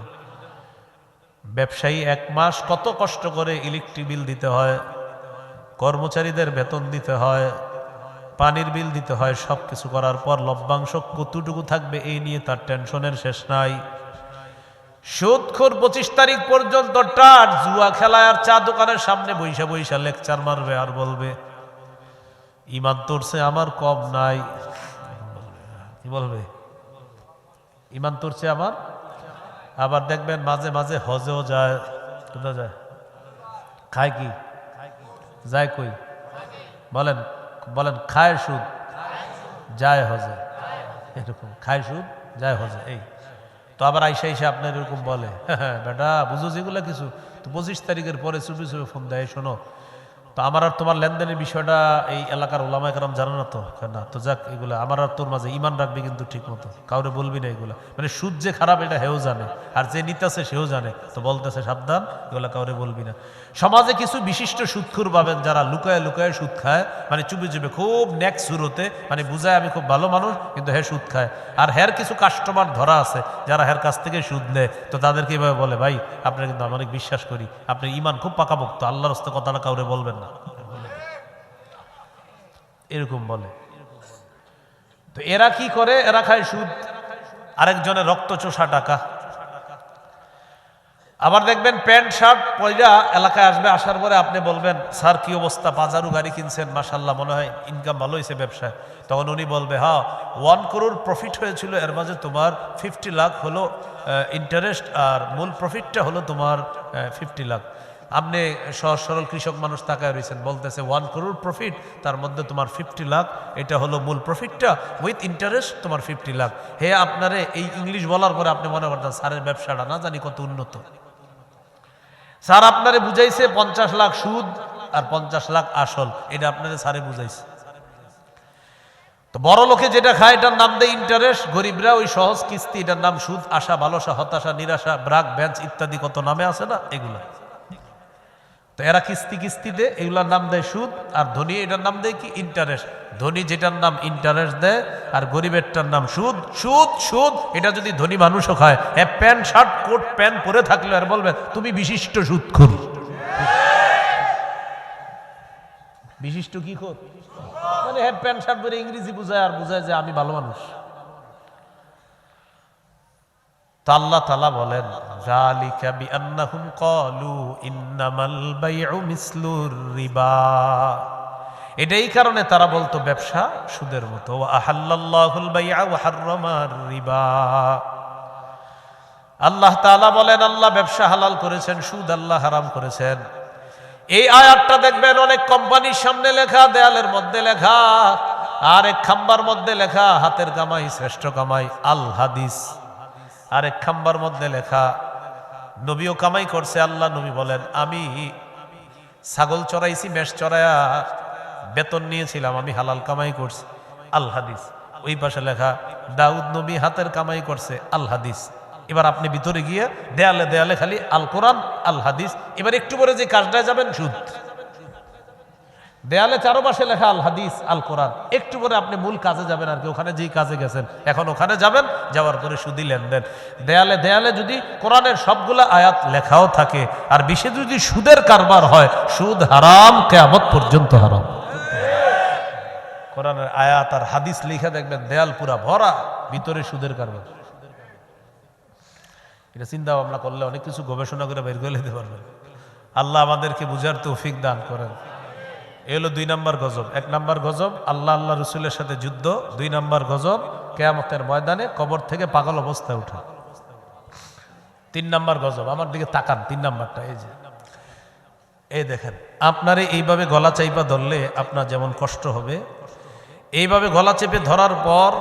ব্যবসায়ী 1 মাস কত কষ্ট করে ইলেকট্রিক বিল দিতে হয়, কর্মচারীদের বেতন দিতে হয়, পানির বিল দিতে হয়, সবকিছু করার পর লভ্যাংশ কতটুকু থাকবে এই নিয়ে তার টেনশনের শেষ নাই। সুদখোর 25 তারিখ পর্যন্ত টাট জুয়া খেলায় আর চা দোকানের সামনে বৈশা বৈশা লেকচার মারবে আর বলবে ঈমান তোরছে আমার কম নাই। কি বলবে? ঈমান তোরছে আমার। আবার দেখবেন মাঝে মাঝে হজেও যায়। কোথায় যায়? খায় কি? যায় কই? বলেন বলেন। খায় সুদ, যায় হজে। এরকম খায় সুদ, যায় হজে। এই তো আবার আইসা আইসা আপনার এরকম বলে, হ্যাঁ বেটা বুঝো যেগুলো কিছু, তো 25 তারিখের পরে চুপি চুপি ফোন দেয়, শোনো তো আমার আর তোমার লেনদেনের বিষয়টা এই এলাকার ওলামায়ে কেরাম জানে না তো। না তো যাক, এগুলো আমার আর তোর মাঝে ঈমান রাখবি কিন্তু ঠিক মতো, কাউরে বলবি না এগুলা। মানে সুদ যে খারাপ এটা হেও জানে, আর যে নিতেছে সেও জানে, তো বলতেছে সাবধান, এগুলা কাউরে বলবি না। সমাজে কিছু বিশিষ্ট সুদখোর পাবেন যারা লুকায় লুকায় সুদ খায়, মানে চুপি চুপি খুব নেক্সট শুরুতে, মানে বুঝায় আমি খুব ভালো মানুষ কিন্তু হে সুদ খায়। আর হের কিছু কাস্টমার ধরা আছে যারা হের কাছ থেকে সুদ নেয়, তো তাদেরকে এভাবে বলে, ভাই আপনার কিন্তু আমি অনেক বিশ্বাস করি, আপনার ঈমান খুব পাকাপোক্ত, আল্লাহর রাস্তায় কথাটা কাউরে বলবেন না, এরকম বলে। তো এরা কি করে? এরা খায় সুদ, আরেকজনের রক্ত চোষা টাকা। আবার দেখবেন প্যান্ট শার্ট পয়রা এলাকায় আসবে, আসার পরে আপনি বলবেন স্যার কি অবস্থা, বাজারু গাড়ি কিনছেন, মাশাআল্লাহ মনে হয় ইনকাম ভালো হয়েছে ব্যবসায়। তখন উনি বলবে, হ্যাঁ 1 করোড় প্রফিট হয়েছিল, এর মাঝে তোমার 50 লাখ হলো ইন্টারেস্ট, আর মূল প্রফিটটা হলো তোমার 50 লাখ। আপনি সহজ সরল কৃষক মানুষ তাকায় রয়েছেন, বলতেছে 1 করোড় প্রফিট, তার মধ্যে তোমার 50 লাখ, এটা হলো মূল প্রফিটটা, উইথ ইন্টারেস্ট তোমার 50 লাখ। হে আপনারে এই ইংলিশ বলার পরে আপনি মনে করতেন স্যারের ব্যবসাটা না জানি কত উন্নত। স্যার আপনারে বুঝাইছে 50 লাখ সুদ আর 50 লাখ আসল, এটা আপনারে স্যারে বুঝাইছে। তো বড় লোকে যেটা খায় এটার নাম দেয় ইন্টারেস্ট, গরিবরা ওই সহজ কিস্তি, এটার নাম সুদ। আশা, ভালোসা, হতাশা, নিরাশা, ব্রাক, ব্যাঞ্চ ইত্যাদি কত নামে আছে না এগুলা। তো এরা কিস্তি কিস্তিতে এগুলার নাম দেয় সুদ, আর ধনী এটার নাম দেয় কি ইন্টারেস্ট। ধনী যেটার নাম ইন্টারেস্ট দেয় আর গরিবেরটার নাম সুদ। সুদ সুদ এটা যদি ধনী মানুষও খায়, হ্যাঁ প্যান্ট শার্ট কোট প্যান্ট পরে থাকলে আর বলবেন তুমি বিশিষ্ট সুদখোর। বিশিষ্ট কি খোর? মানে হ্যাঁ প্যান্ট শার্ট পরে ইংরেজি বুঝায় আর বুঝায় যে আমি ভালো মানুষ। আল্লাহ তাআলা বলেন যালিকা বিআন্নাহুম ক্বালু ইন্নামাল বাইউ মিসলুর রিবা। এটাই কারণে তারা বলতো ব্যবসা সুদের মতো। ওয়া আহাল্লাল্লাহুল বাইআ ওয়া হাররামার রিবা। আল্লাহ তাআলা বলেন আল্লাহ ব্যবসা হালাল করেছেন, সুদ আল্লাহ হারাম করেছেন। এই আয়াতটা দেখবেন অনেক কোম্পানির সামনে লেখা, দেয়ালের মধ্যে লেখা, আর এক খাম্বার মধ্যে লেখা হাতের কামাই শ্রেষ্ঠ কামাই আল হাদিস। আরেক খাম্বার মধ্যে লেখা নবীও কামাই করছে। আল্লাহ নবী বলেন আমি ছাগল চড়াইছি, মেষ চড়াইয়া বেতন নিয়েছিলাম, আমি হালাল কামাই করছি আল হাদিস। ওই পাশে লেখা দাউদ নবী হাতের কামাই করছে আল হাদিস। এবার আপনি ভিতরে গিয়ে দেয়ালে দেয়ালে খালি আল কোরআন আল হাদিস। এবার একটু পরে যে কাজটায় যাবেন সুদ। দেয়ালে চারপাশে লেখা আল হাদিস আল কোরআন, একটু পরে আপনি মূল কাজে যাবেন আর কি, ওখানে যেই কাজে গেছেন এখন ওখানে যাবেন, যাওয়ার পরে সুদি লেনদেন। দেয়ালে দেয়ালে যদি কোরআনের সবগুলা আয়াত লেখাও থাকে আর বিশেষ যদি সুদের কারবার হয়, সুদ হারাম, কিয়ামত পর্যন্ত হারাম। কোরআনের আয়াত আর হাদিস লিখে দেখবেন দেয়াল পুরা ভরা, ভিতরে সুদের কারবার। এটা চিন্তা ভাবনা করলে অনেক কিছু গবেষণা করে বের করে নিতে পারবেন। আল্লাহ আমাদেরকে বুঝার তৌফিক দান করেন। এ হলো 2 নম্বর গজব। 1 নম্বর গজব আল্লাহ আল্লাহ রসুলের সাথে যুদ্ধ। 2 নম্বর গজব কিয়ামতের ময়দানে কবর থেকে পাগল অবস্থায় ওঠা। 3 নম্বর গজব, আমার দিকে তাকান, 3 নম্বরটা এই যে, এই দেখেন, আপনারে এইভাবে গলা চাইপা ধরলে আপনার যেমন কষ্ট হবে, এইভাবে গলা চেপে ধরার পর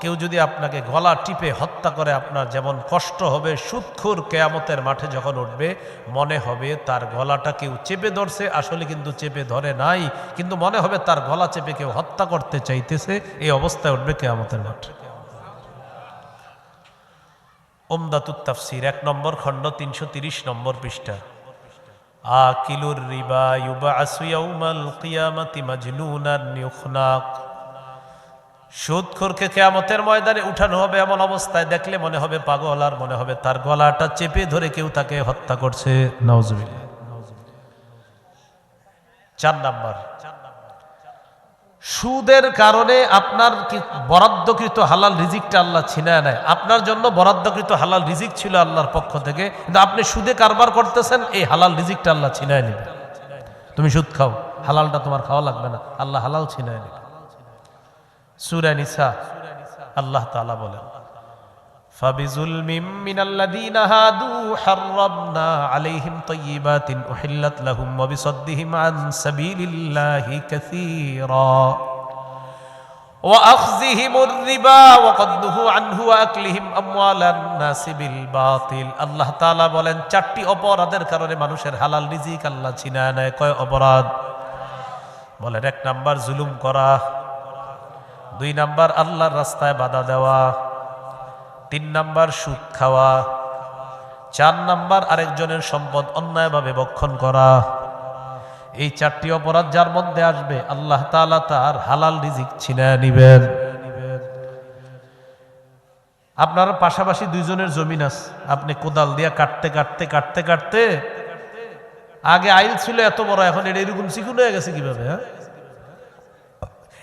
কেউ যদি আপনাকে গলা টিপে হত্যা করে আপনার যেমন কষ্ট হবে, সুদখোর কিয়ামতের মাঠে যখন উঠবে মনে হবে তার গলাটা কেউ চেপে ধরছে, আসলে কিন্তু চেপে ধরে নাই, কিন্তু মনে হবে তার গলা চেপে কেউ হত্যা করতে চাইতেছে। এই অবস্থায় উঠবে কিয়ামতের মাঠে। উমদাতুত তাফসীর 1 নম্বর খণ্ড 330 নম্বর পৃষ্ঠা। আকিলুর রিবা ইউবাসু ইয়াউমাল কিয়ামাতি মাজনুনান ইউখনাক। সুদখোরকে কিয়ামতের ময়দানে উঠানো হবে এমন অবস্থায় দেখলে মনে হবে পাগল, আর মনে হবে তার গলাটা চেপে ধরে কেউ তাকে হত্যা করছে। নাউজুবিল্লাহ। 4 নাম্বার, সুদের কারণে আপনার বরাদ্দকৃত হালাল রিজিকটা আল্লাহ ছিনায় নেয়। আপনার জন্য বরাদ্দকৃত হালাল রিজিক ছিল আল্লাহর পক্ষ থেকে, কিন্তু আপনি সুদে কারবার করতেছেন, এই হালাল রিজিকটা আল্লাহ ছিনায় নেবে। তুমি সুদ খাও, হালালটা তোমার খাওয়া লাগবে না, আল্লাহ হালাল ছিনায় নেবে। সূরা নিসা আল্লাহ তাআলা বলেন, ফাবিজুলমিম মিনাল্লাযীনা হাদু হাররামনা আলাইহিম তাইয়্যিবাতিন উহিল্লাত লাহুম ওয়া বিসাদ্দিহিম আন সাবিলিল্লাহি কাসীরা ওয়া আখযিহিমুর রিবা ওয়া ক্বাদ নুহু আনহু ওয়া আকলিহিম আমওয়ালান নাসি বিল বাতিল। আল্লাহ তাআলা বলেন 4টি অপরাধের কারণে মানুষের হালাল রিজিক আল্লাহ ছিনায় নেয়। কয় অপরাধ? বলেন 1 নাম্বার জুলুম করা, 2 নাম্বার আল্লাহর রাস্তায় বাধা দেওয়া, 3 নাম্বার সুদ খাওয়া, 4 নাম্বার আরেকজনের সম্পদ অন্যায়ভাবে ভক্ষণ করা। এই 4টি অপরাধ যার মধ্যে আসবে আল্লাহ তাআলা তার হালাল রিজিক ছিনায় নিবেন। আপনার পাশাপাশি 2 জনের জমিন আছে, আপনি কোদাল দিয়া কাটতে কাটতে কাটতে কাটতে, আগে আইল ছিল এত বড়, এখন এটা এরকম চিকুন হয়ে গেছে কিভাবে? হ্যাঁ,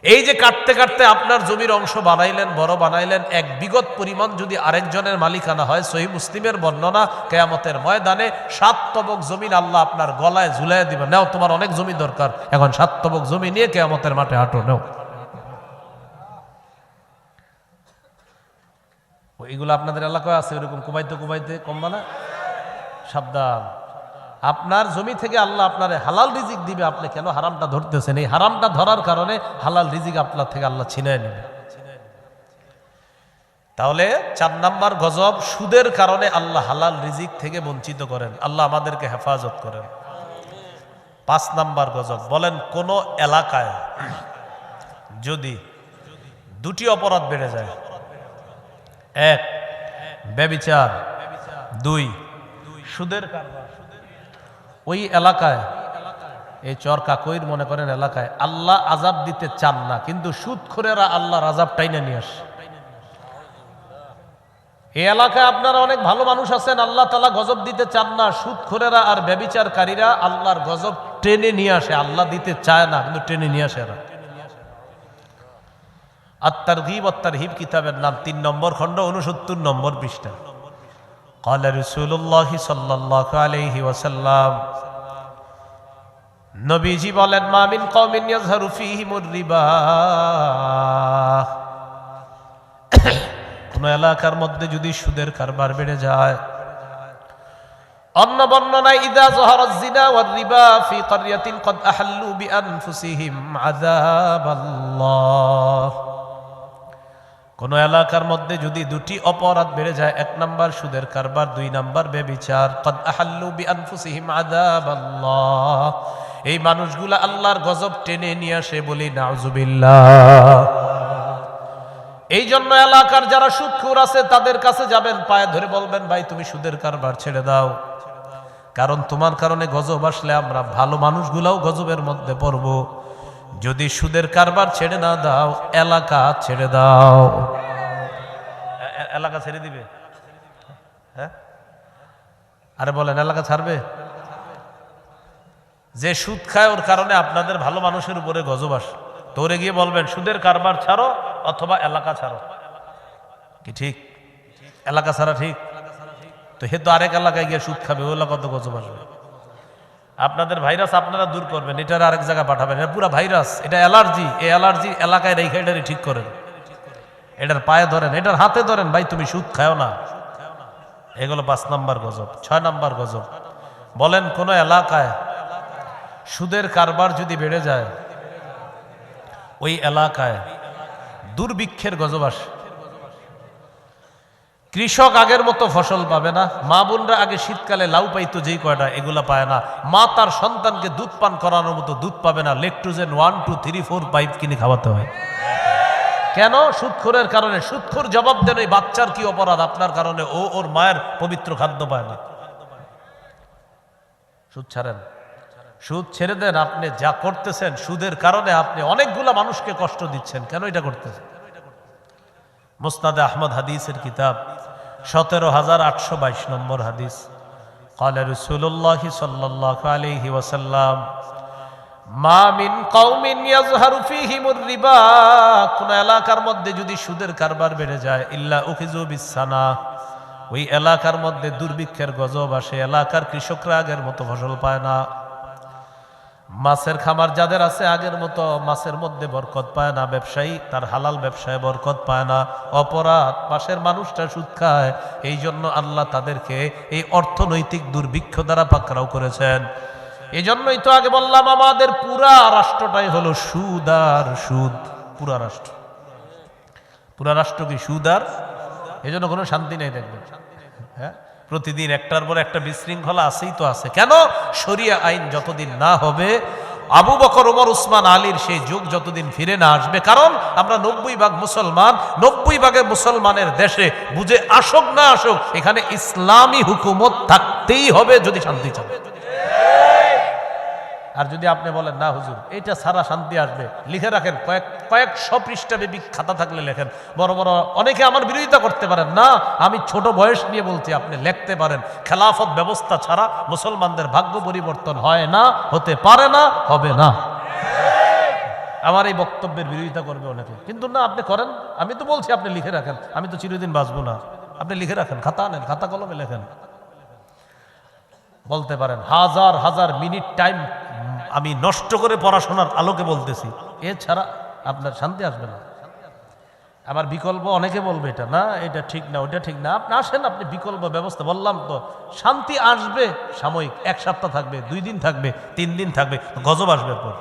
এই যে কাটতে কাটতে আপনার জমির অংশ বানাইলেন, বড় বানাইলেন, এক বিগত পরিমাণ যদি আরেকজনের মালিকানা হয়, সহিহ মুসলিমের বর্ণনা, কিয়ামতের ময়দানে 7 তবক জমিন আল্লাহ আপনার গলায় ঝুলাই দিবেন। নাও, তোমার অনেক জমি দরকার, এখন 7 তবক জমি নিয়ে কিয়ামতের মাঠে হাঁটো, নাও। এইগুলো আপনাদের এলাকায় আছে, এরকম কুবাইতে কুবাইতে কমবা না, সাবধান। আপনার জমি থেকে আল্লাহ আপনার হালাল রিজিক দিবে, আপনি কেন হারামটা ধরতেছেন? এই হারামটা ধরার কারণে হালাল রিজিক আপনার থেকে আল্লাহ ছিনায় নেবে। তাহলে 4 নাম্বার গজব, সুদের কারণে আল্লাহ হালাল রিজিক থেকে বঞ্চিত করেন। আল্লাহ আমাদেরকে হেফাজত করেন। 5 নাম্বার গজব, বলেন কোন এলাকায় যদি 2টি অপরাধ বেড়ে যায়, 1 ব্যভিচার, 2 সুদের কারবার, ওই এলাকায়, এই চর কাকইর মনে করেন এলাকায় আল্লাহ আযাব দিতে চান না, কিন্তু সুদখোরেরা আল্লাহর আযাব টাইনা নিয়ে আসে। এই এলাকায় আপনারা অনেক ভালো মানুষ আছেন, আল্লাহ তাআলা গজব দিতে চান না, সুদখোরেরা আর ব্যভিচারকারীরা আল্লাহর গজব টেনে নিয়ে আসে। আল্লাহ দিতে চায় না, কিন্তু টেনে নিয়ে আসে এরা। আত-তারগীব ওয়াত-তারহীব কিতাবের নাম, 3 নম্বর খণ্ড 69 নম্বর পৃষ্ঠা। قال رسول الله صلى الله عليه وسلم, নবীজি বলেন, মা মিন কওমিন ইয়াযহারু ফীহিমুর রিবা, কোন এলাকার মধ্যে যদি সুদের কারবার বেড়ে যায়, অন্য বর্ণনায় ইযা যাহারাজ জিনা ওয়ার রিবা ফি ক্বরিয়াতিন ক্বাদ আহাল্লু বিআনফুসিহিম আযাবাল্লাহ। কোন এলাকার মধ্যে যদি 2টি অপরাধ বেড়ে যায়, 1 নাম্বার সুদের কারবার, 2 নাম্বার ব্যভিচার, ক্বাদ আহাল্লু বিআনফুসিহিম আযাবাল্লাহ, এই মানুষগুলা আল্লাহর গজব টেনে নিয়ে আসে, বলি নাউজুবিল্লাহ। এই জন্য এলাকার যারা সুদখোর আছে তাদের কাছে যাবেন, পায়ে ধরে বলবেন, ভাই তুমি সুদের কারবার ছেড়ে দাও, কারণ তোমার কারণে গজব আসলে আমরা ভালো মানুষগুলাও গজবের মধ্যে পড়বো। যদি সুদের কারবার ছেড়ে না দাও, এলাকা ছেড়ে দাও। এলাকা ছেড়ে দিবে? হ্যাঁ, আরে বলেন, এলাকা ছাড়বে? যে সুদ খায় ওর কারণে আপনাদের ভালো মানুষের উপরে গজব আসে, তোরে গিয়ে বলবেন সুদের কারবার ছাড়ো অথবা এলাকা ছাড়ো। কি ঠিক? এলাকা ছাড়া ঠিক? তো হে তো আরেক এলাকায় গিয়ে সুদ খাবে, ওই এলাকা তো গজব আসবে। আপনাদের ভাইরাস আপনারা দূর করবেন, এটার আরেক জায়গায় পাঠাবেন। এটা পুরা ভাইরাস, এটা অ্যালার্জি। এই অ্যালার্জি এলাকায় রেখে এটারই ঠিক করেন। এটার পায়ে ধরেন, এটার হাতে ধরেন, ভাই তুমি সুদ খাও না। এগুলো 5 নম্বর গজব। 6 নম্বর গজব, বলেন কোন এলাকায় সুদের কারবার যদি বেড়ে যায়, ওই এলাকায় দুর্ভিক্ষের গজব আসে। কৃষক আগের মতো ফসল পাবে না। মা বোনরা আগে শীতকালে লাউ পাইতো যেই কয়টা, এগুলা পায় না। মা তার সন্তানকে দুধ পান করানোর মতো দুধ পাবে না। লেকটোজেন 1, 2, 3, 4, 5 কিনে খাওয়াতে হয়। কেন? সুদখোরের কারণে। সুদখোর জবাব দেন, ওই বাচ্চার কি অপরাধ আপনার কারণে ও ওর মায়ের পবিত্র খাদ্য পায় না। সুদ ছাড়েন, সুদ ছেড়ে দেন। আপনি যা করতেছেন সুদের কারণে আপনি অনেকগুলা মানুষকে কষ্ট দিচ্ছেন। কেন এটা করতেছেন? মুসনাদে আহমদ হাদিসের কিতাব 17,822 নম্বর হাদিস। ক্বালা রাসূলুল্লাহ সাল্লাল্লাহু আলাইহি ওয়াসাল্লাম, মা মিন কওমিন ইয়াযহারু ফীহিমুর রিবা, কোন এলাকার মধ্যে যদি সুদের কারবার বেড়ে যায়, ইল্লা উখিযু বিসসানা, ওই এলাকার মধ্যে দুর্ভিক্ষের গজব আসে। এলাকার কৃষকরা আগের মতো ফসল পায় না। মাছের খামার যাদের আছে আগের মতো মাছের মধ্যে বরকত পায় না। ব্যবসায়ী তার হালাল ব্যবসায় বরকত পায় না। অপরাধ, পাশের মানুষটা সুদ খায়। এই জন্য আল্লাহ তাদেরকে এই অর্থনৈতিক দুর্ভিক্ষ দ্বারা পাকড়াও করেছেন। এই জন্যই তো আগে বললাম, আমাদের পুরা রাষ্ট্রটাই হলো সুদ আর সুদ। পুরা রাষ্ট্র, পুরা রাষ্ট্র কি সুদ আর? এই জন্য কোনো শান্তি নেই দেখবেন। হ্যাঁ, প্রতিদিন একটার পর একটা বিশৃঙ্খলা আছেই তো আছে। কেন? শরিয়া আইন যতদিন না হবে, আবু বকর, ওমর, উসমান, আলীর সেই যুগ যতদিন ফিরে না আসবে। কারণ আমরা 90 ভাগ মুসলমান, 90 ভাগের মুসলমানের দেশে বুঝে আসুক না আসুক, এখানে ইসলামী হুকুমত থাকতেই হবে যদি শান্তি চান। আর যদি আপনি বলেন না হুজুর এইটা ছাড়া শান্তি আসবে, লিখে রাখেন, কয়েকশো পৃষ্ঠাব্যাপী খাতা থাকলে লেখেন। বড় বড় অনেকে আমার বিরোধিতা করতে পারেন না, আমি ছোট বয়স নিয়ে বলছি, আপনি লিখতে পারেন, খেলাফত ব্যবস্থা ছাড়া মুসলমানদের ভাগ্য পরিবর্তন হয় না, হতে পারে না, হবে না। আমার এই বক্তব্যের বিরোধিতা করবে অনেকে, কিন্তু না, আপনি করেন। আমি তো বলছি আপনি লিখে রাখেন, আমি তো চিরদিন বাঁচবো না। আপনি লিখে রাখেন, খাতা আনেন, খাতা কলমে লেখেন। বলতে পারেন হাজার হাজার মিনিট টাইম আমি নষ্ট করে পড়াশোনার আলোকে বলতেছি, এছাড়া আপনার শান্তি আসবে না। আমার বিকল্প অনেকে বলবে এটা না, এটা ঠিক না, ওটা ঠিক না। আপনি আসেন, আপনি বিকল্প ব্যবস্থা, বললাম তো শান্তি আসবে সাময়িক, 1 সপ্তাহ থাকবে, 2 দিন থাকবে, 3 দিন থাকবে, গজব আসবে পর।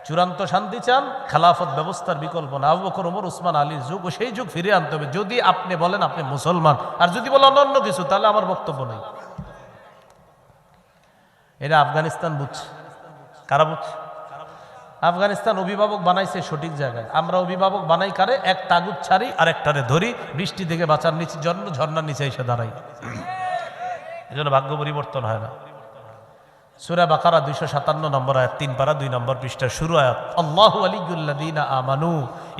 চূড়ান্ত শান্তি চান, খেলাফত ব্যবস্থার বিকল্প না। আবু বকর, ওমর, উসমান, আলীর যুগ, সেই যুগ ফিরে আনতে হবে। যদি আপনি বলেন আপনি মুসলমান, আর যদি বলেন অন্য কিছু, তাহলে আমার বক্তব্য নেই। এটা আফগানিস্তান বুঝছে। কারা বুঝছে? আফগানিস্তান অভিভাবক বানাইছে সঠিক জায়গায়। আমরা অভিভাবক বানাই কারে? এক তাগুত ছাড়ি আর একটারে ধরি, বৃষ্টি থেকে বাঁচার জন্য ঝর্ণার নিচে এসে দাঁড়াই। এজন্য ভাগ্য পরিবর্তন হয় না। সূরা বাকারা 257 নম্বর আয়াত, 3 পারা 2 নম্বর পৃষ্ঠার শুরু আয়াত। আল্লাহু ওয়ালিয়ুল্লাযীনা আমানু,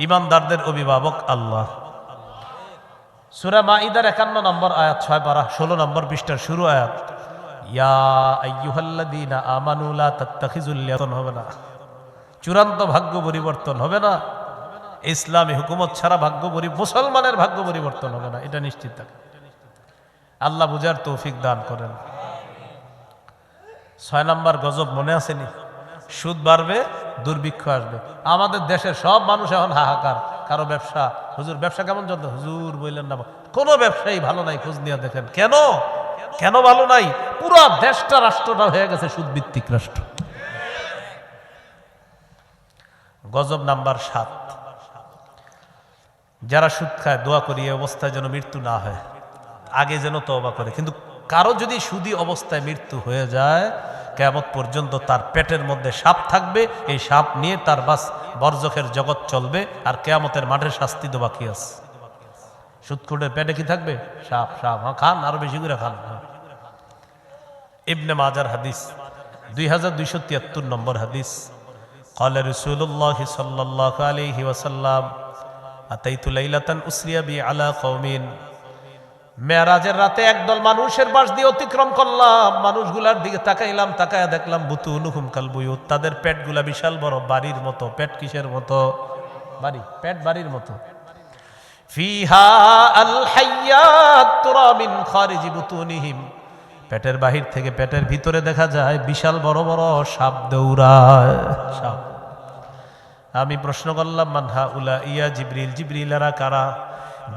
ঈমানদারদের অভিভাবক আল্লাহ। সূরা মাঈদার 51 নম্বর আয়াত, 6 পারা 16 নম্বর পৃষ্ঠার শুরু আয়াত। ইয়া আইয়ুহাল্লাযীনা আমানু লা তাত্তাখিযুল ইয়াতান, হবে না। চূড়ান্ত ভাগ্য পরিবর্তন হবে না। ইসলামী হুকুমত ছাড়া মুসলমানের ভাগ্য পরিবর্তন হবে না, এটা নিশ্চিত থাকে। আল্লাহ বুঝার তৌফিক দান করেন। 6 নম্বর গজব মনে আসেনি? সুদ বাড়বে, দুর্ভিক্ষ আসবে। আমাদের দেশের সব মানুষ এখন হাহাকার। কারো ব্যবসা, হুজুর ব্যবসা কেমন চলতে? হুজুর বললেন না, কোনো ব্যবসায়ী ভালো নাই, খোঁজ নিয়ে দেখেন। কেন কেন ভালো নাই? পুরো দেশটা, রাষ্ট্রটা হয়ে গেছে সুদভিত্তিক রাষ্ট্র। গজব নাম্বার 7, যারা সুদ খায় দোয়া করি এই অবস্থায় যেন মৃত্যু না হয়, আগে যেন তওবা করে। কিন্তু কারো যদি সুদী অবস্থায় মৃত্যু হয়ে যায়, কিয়ামত পর্যন্ত তার পেটের মধ্যে সাপ থাকবে, এই সাপ নিয়ে তার বাস বরজখের জগৎ চলবে, আর কিয়ামতের মাঠে শাস্তি তো বাকি আছে। সুদখোরের পেটে কি থাকবে? সাপ। সাপ, হ্যাঁ, খান, আরো বেশি করে খান। ইবনে মাজার হাদিস 2273 নম্বর হাদিস। قال رسول الله صلى الله عليه وسلم أتيت ليلة أسري بي على قوم মেরাজের রাতে একদল মানুষের পাশ দিয়ে অতিক্রম করলাম, মানুষগুলার দিকে তাকাইলাম, তাকায়া দেখলাম বুতুনুহুম কাল বুয়ুত, তাদের পেটগুলা বিশাল বড় বাড়ির মতো। পেট কিসের মতো? বাড়ি, পেট বাড়ির মতো। ফিহা আল হাইয়াত তুরা মিন খারিজি বুতুনিহিম, পেটের বাহির থেকে পেটের ভিতরে দেখা যায় বিশাল বড় বড় সাপ দৌড়ায়। সাপ। আমি প্রশ্ন করলাম মান হাউলা ইয়া জিবরিল, জিবরিলেরা কারা?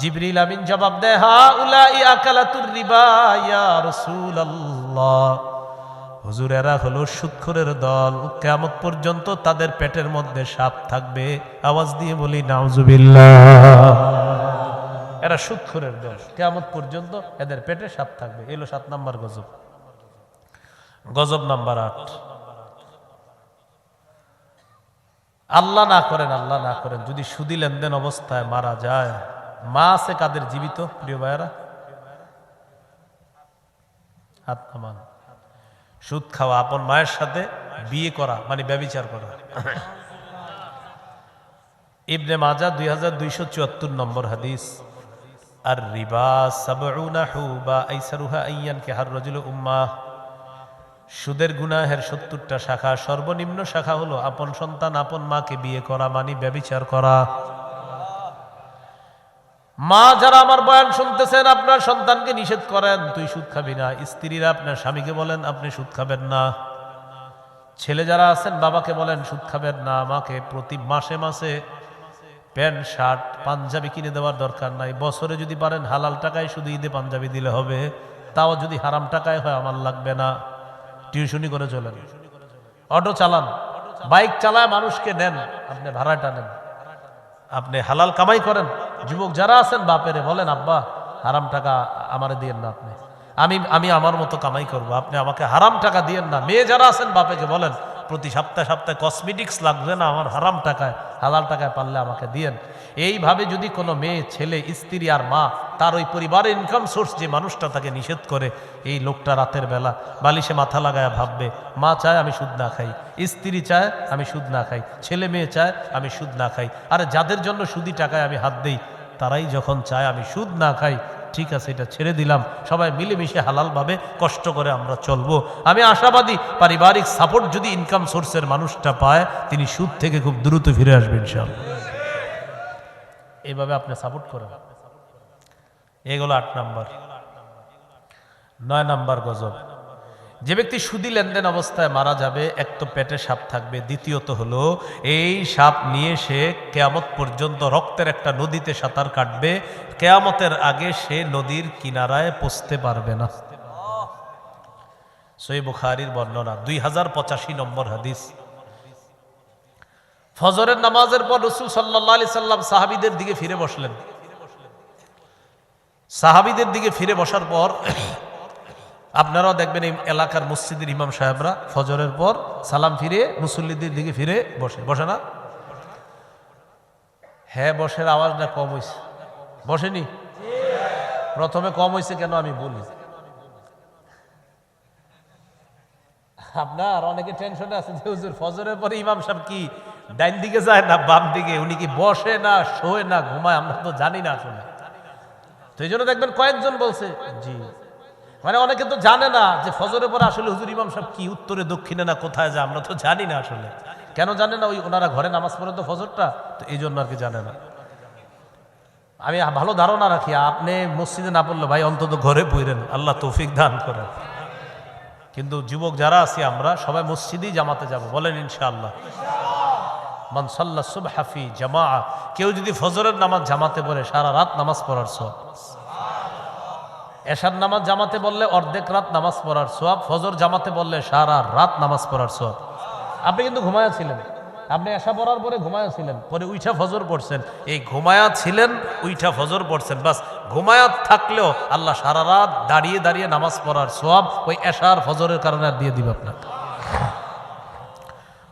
জিবরিল আমিন জবাব দেয় হাউলা ইয়া আকালাতুর রিবা ইয়া রাসূলুল্লাহ, হুজুর এরা হলো সুদখোরের দল, কিয়ামত পর্যন্ত তাদের পেটের মধ্যে সাপ থাকবে। আওয়াজ দিয়ে বলি নাউজুবিল্লাহ। এরা সুদখোরের দল, কিয়ামত পর্যন্ত এদের পেটে সাপ থাকবে। এলো 7 নাম্বার গজব। গজব নাম্বার 8, আল্লাহ না করেন, আল্লাহ না করেন যদি সুদি লেনদেন অবস্থায় মারা যায়, মা আছে কাদের জীবিত? প্রিয় ভাইয়েরা, হাত নামান। সুদ খাওয়া, আপন মায়ের সাথে বিয়ে করা মানে ব্যভিচার করা। ইবনে মাজাহ 2274 নম্বর হাদিস। আর রিবা সাবউনা হুবা আইসারুহা আইয়ান কে হার রাজুল উম্মাহ, সুদের গুনাহের 70টা শাখা, সর্বনিম্ন শাখা হলো আপন সন্তান আপন মাকে বিয়ে করা মানে ব্যভিচার করা। মা যারা আমার বয়ান শুনতেছেন, আপনার সন্তানকে নিষেধ করেন তুই সুদ খাবি না। স্ত্রীরা আপনার স্বামীকে বলেন আপনি সুদ খাবেন না। ছেলে যারা আছেন বাবাকে বলেন সুদ খাবেন না। মাকে প্রতি মাসে মাসে প্যান্ট শার্ট পাঞ্জাবি কিনে দেওয়ার দরকার নাই। বছরে যদি পারেন হালাল টাকায় শুধু ঈদে পাঞ্জাবি দিলে হবে, তাও যদি হারাম টাকায় হয় আমার লাগবে না। টিউশনি করে চলেন, অটো চালান, বাইক চালায় মানুষকে নেন, আপনি ভাড়াটা নেন, আপনি হালাল কামাই করেন। যুবক যারা আছেন বাপেরে বলেন আব্বা হারাম টাকা আমারে দিয়েন না, আপনি আমি আমার মতো কামাই করব, আপনি আমাকে হারাম টাকা দিয়েন না। মেয়ে যারা আছেন বাপেকে বলেন প্রতি সপ্তাহে সপ্তাহে কসমেটিক্স লাগবে না আমার, হারাম টাকায় হালাল টাকায় পারলে আমাকে দিয়েন। এইভাবে যদি কোনো মেয়ে ছেলে স্ত্রী আর মা তার ওই পরিবারের ইনকাম সোর্স যে মানুষটা তাকে নিষেধ করে, এই লোকটা রাতের বেলা বালিশে মাথা লাগায় ভাববে মা চায় আমি সুদ না খাই, স্ত্রী চায় আমি সুদ না খাই, ছেলে মেয়ে চায় আমি সুদ না খাই। আর যাদের জন্য সুদি টাকায় আমি হাত দেই তারাই যখন চায় আমি সুদ না খাই, ঠিক আছে এটা ছেড়ে দিলাম, সবাই মিলেমিশে হালালভাবে কষ্ট করে আমরা চলবো। আমি আশাবাদী পারিবারিক সাপোর্ট যদি ইনকাম সোর্সের মানুষটা পায় তিনি সুদ থেকে খুব দ্রুত ফিরে আসবেন ইনশাআল্লাহ। এইভাবে আপনি সাপোর্ট করেন। এগুলো 8 নাম্বার। 9 নাম্বার গজব, যে ব্যক্তি সুদি লেনদেন অবস্থায় মারা যাবে, এক তো পেটে সাপ থাকবে, দ্বিতীয়ত হলো এই সাপ নিয়ে সে কিয়ামত পর্যন্ত রক্তের একটা নদীতে সাঁতার কাটবে, কিয়ামতের আগে সে নদীর কিনারায় পৌঁছতে পারবে না। সহিহ বুখারীর বর্ণনা 2085 নম্বর হাদিস। ফজরের নামাজের পর রাসূল সাল্লাল্লাহু আলাইহি সাল্লাম সাহাবীদের দিকে ফিরে বসলেন। সাহাবীদের দিকে ফিরে বসার পর আপনারাও দেখবেন এই এলাকার মসজিদের ইমাম সাহেবরা ফজরের পর সালাম ফিরে মুসল্লিদের দিকে ফিরে বসে না? হ্যাঁ বসের আওয়াজটা কম হয়েছে, বসেনি? প্রথমে কম হয়েছে কেন আমি বলি, আপনার অনেকে টেনশনে আছে যে হুজুর ফজরের পরে ইমাম সাহেব কি ডাইন দিকে যায় না বাম দিকে, উনি কি বসে না শোয় না ঘুমায়, আমরা তো জানি না আসলে। তো এই জন্য দেখবেন কয়েকজন বলছে জি, মানে অনেকে তো জানে না যে ফজরের পরে আসলে হুজুর ইমাম সাহেব কি উত্তরে দক্ষিণে না কোথায় যায়, আমরা তো জানি না আসলে। কেন জানে না? ওই ওনারা ঘরে নামাজ পড়ে তো ফজরটা, তো এই জন্য আর কি জানে না। আমি ভালো ধারণা রাখি আপনি মসজিদে না পড়লে ভাই অন্তত ঘরে পড়েন, আল্লাহ তৌফিক দান করেন। কিন্তু যুবক যারা আছি আমরা সবাই মসজিদেই জামাতে যাব, বলেন ইনশাআল্লাহ। মান সাল্লা সুবহা ফি জামাআ, কেউ যদি ফজরের নামাজ জামাতে পড়ে সারা রাত নামাজ পড়ার সওয়াব। এশার নামাজ জামাতে বললে অর্ধেক রাত নামাজ পড়ার সওয়াব, ফজর জামাতে বললে সারা রাত নামাজ পড়ার সওয়াব। আপনি কিন্তু ঘুমায়া ছিলেন, আপনি এশা পড়ার পরে ঘুমায়া ছিলেন, পরে উইঠা ফজর পড়ছেন, এই ঘুমায়া ছিলেন উইঠা ফজর পড়ছেন, বাস ঘুমায়া থাকলেও আল্লাহ সারা রাত দাঁড়িয়ে দাঁড়িয়ে নামাজ পড়ার সওয়াব ওই এশার ফজরের কারণে আর দিয়ে দিবে আপনাকে।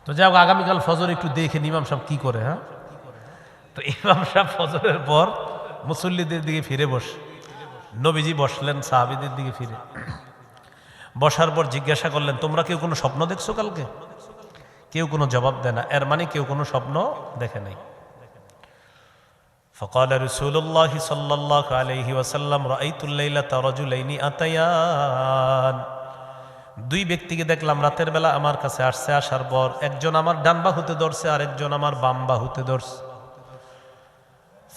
তো যাই হোক, আগামীকাল ফজর একটু দেখে ইমাম সাহেব কি করে। হ্যাঁ, তো ইমাম সাহেব ফজরের পর মুসল্লিদের দিকে ফিরে বসে, নবীজি বসলেন সাহাবীদের দিকে ফিরে। বসার পর জিজ্ঞাসা করলেন তোমরা কেউ কোনো স্বপ্ন দেখছো কালকে? কেউ কোনো জবাব দেয় না, এর মানে কেউ কোনো স্বপ্ন দেখে নাই। فقال رسول الله صلى الله عليه وسلم رأيت الليلة رجلين أتيان দুই ব্যক্তিকে দেখলাম রাতের বেলা আমার কাছে আসছে, আসার পর একজন আমার ডান বাহুতে ধরছে আর একজন আমার বাম বাহুতে ধরছে।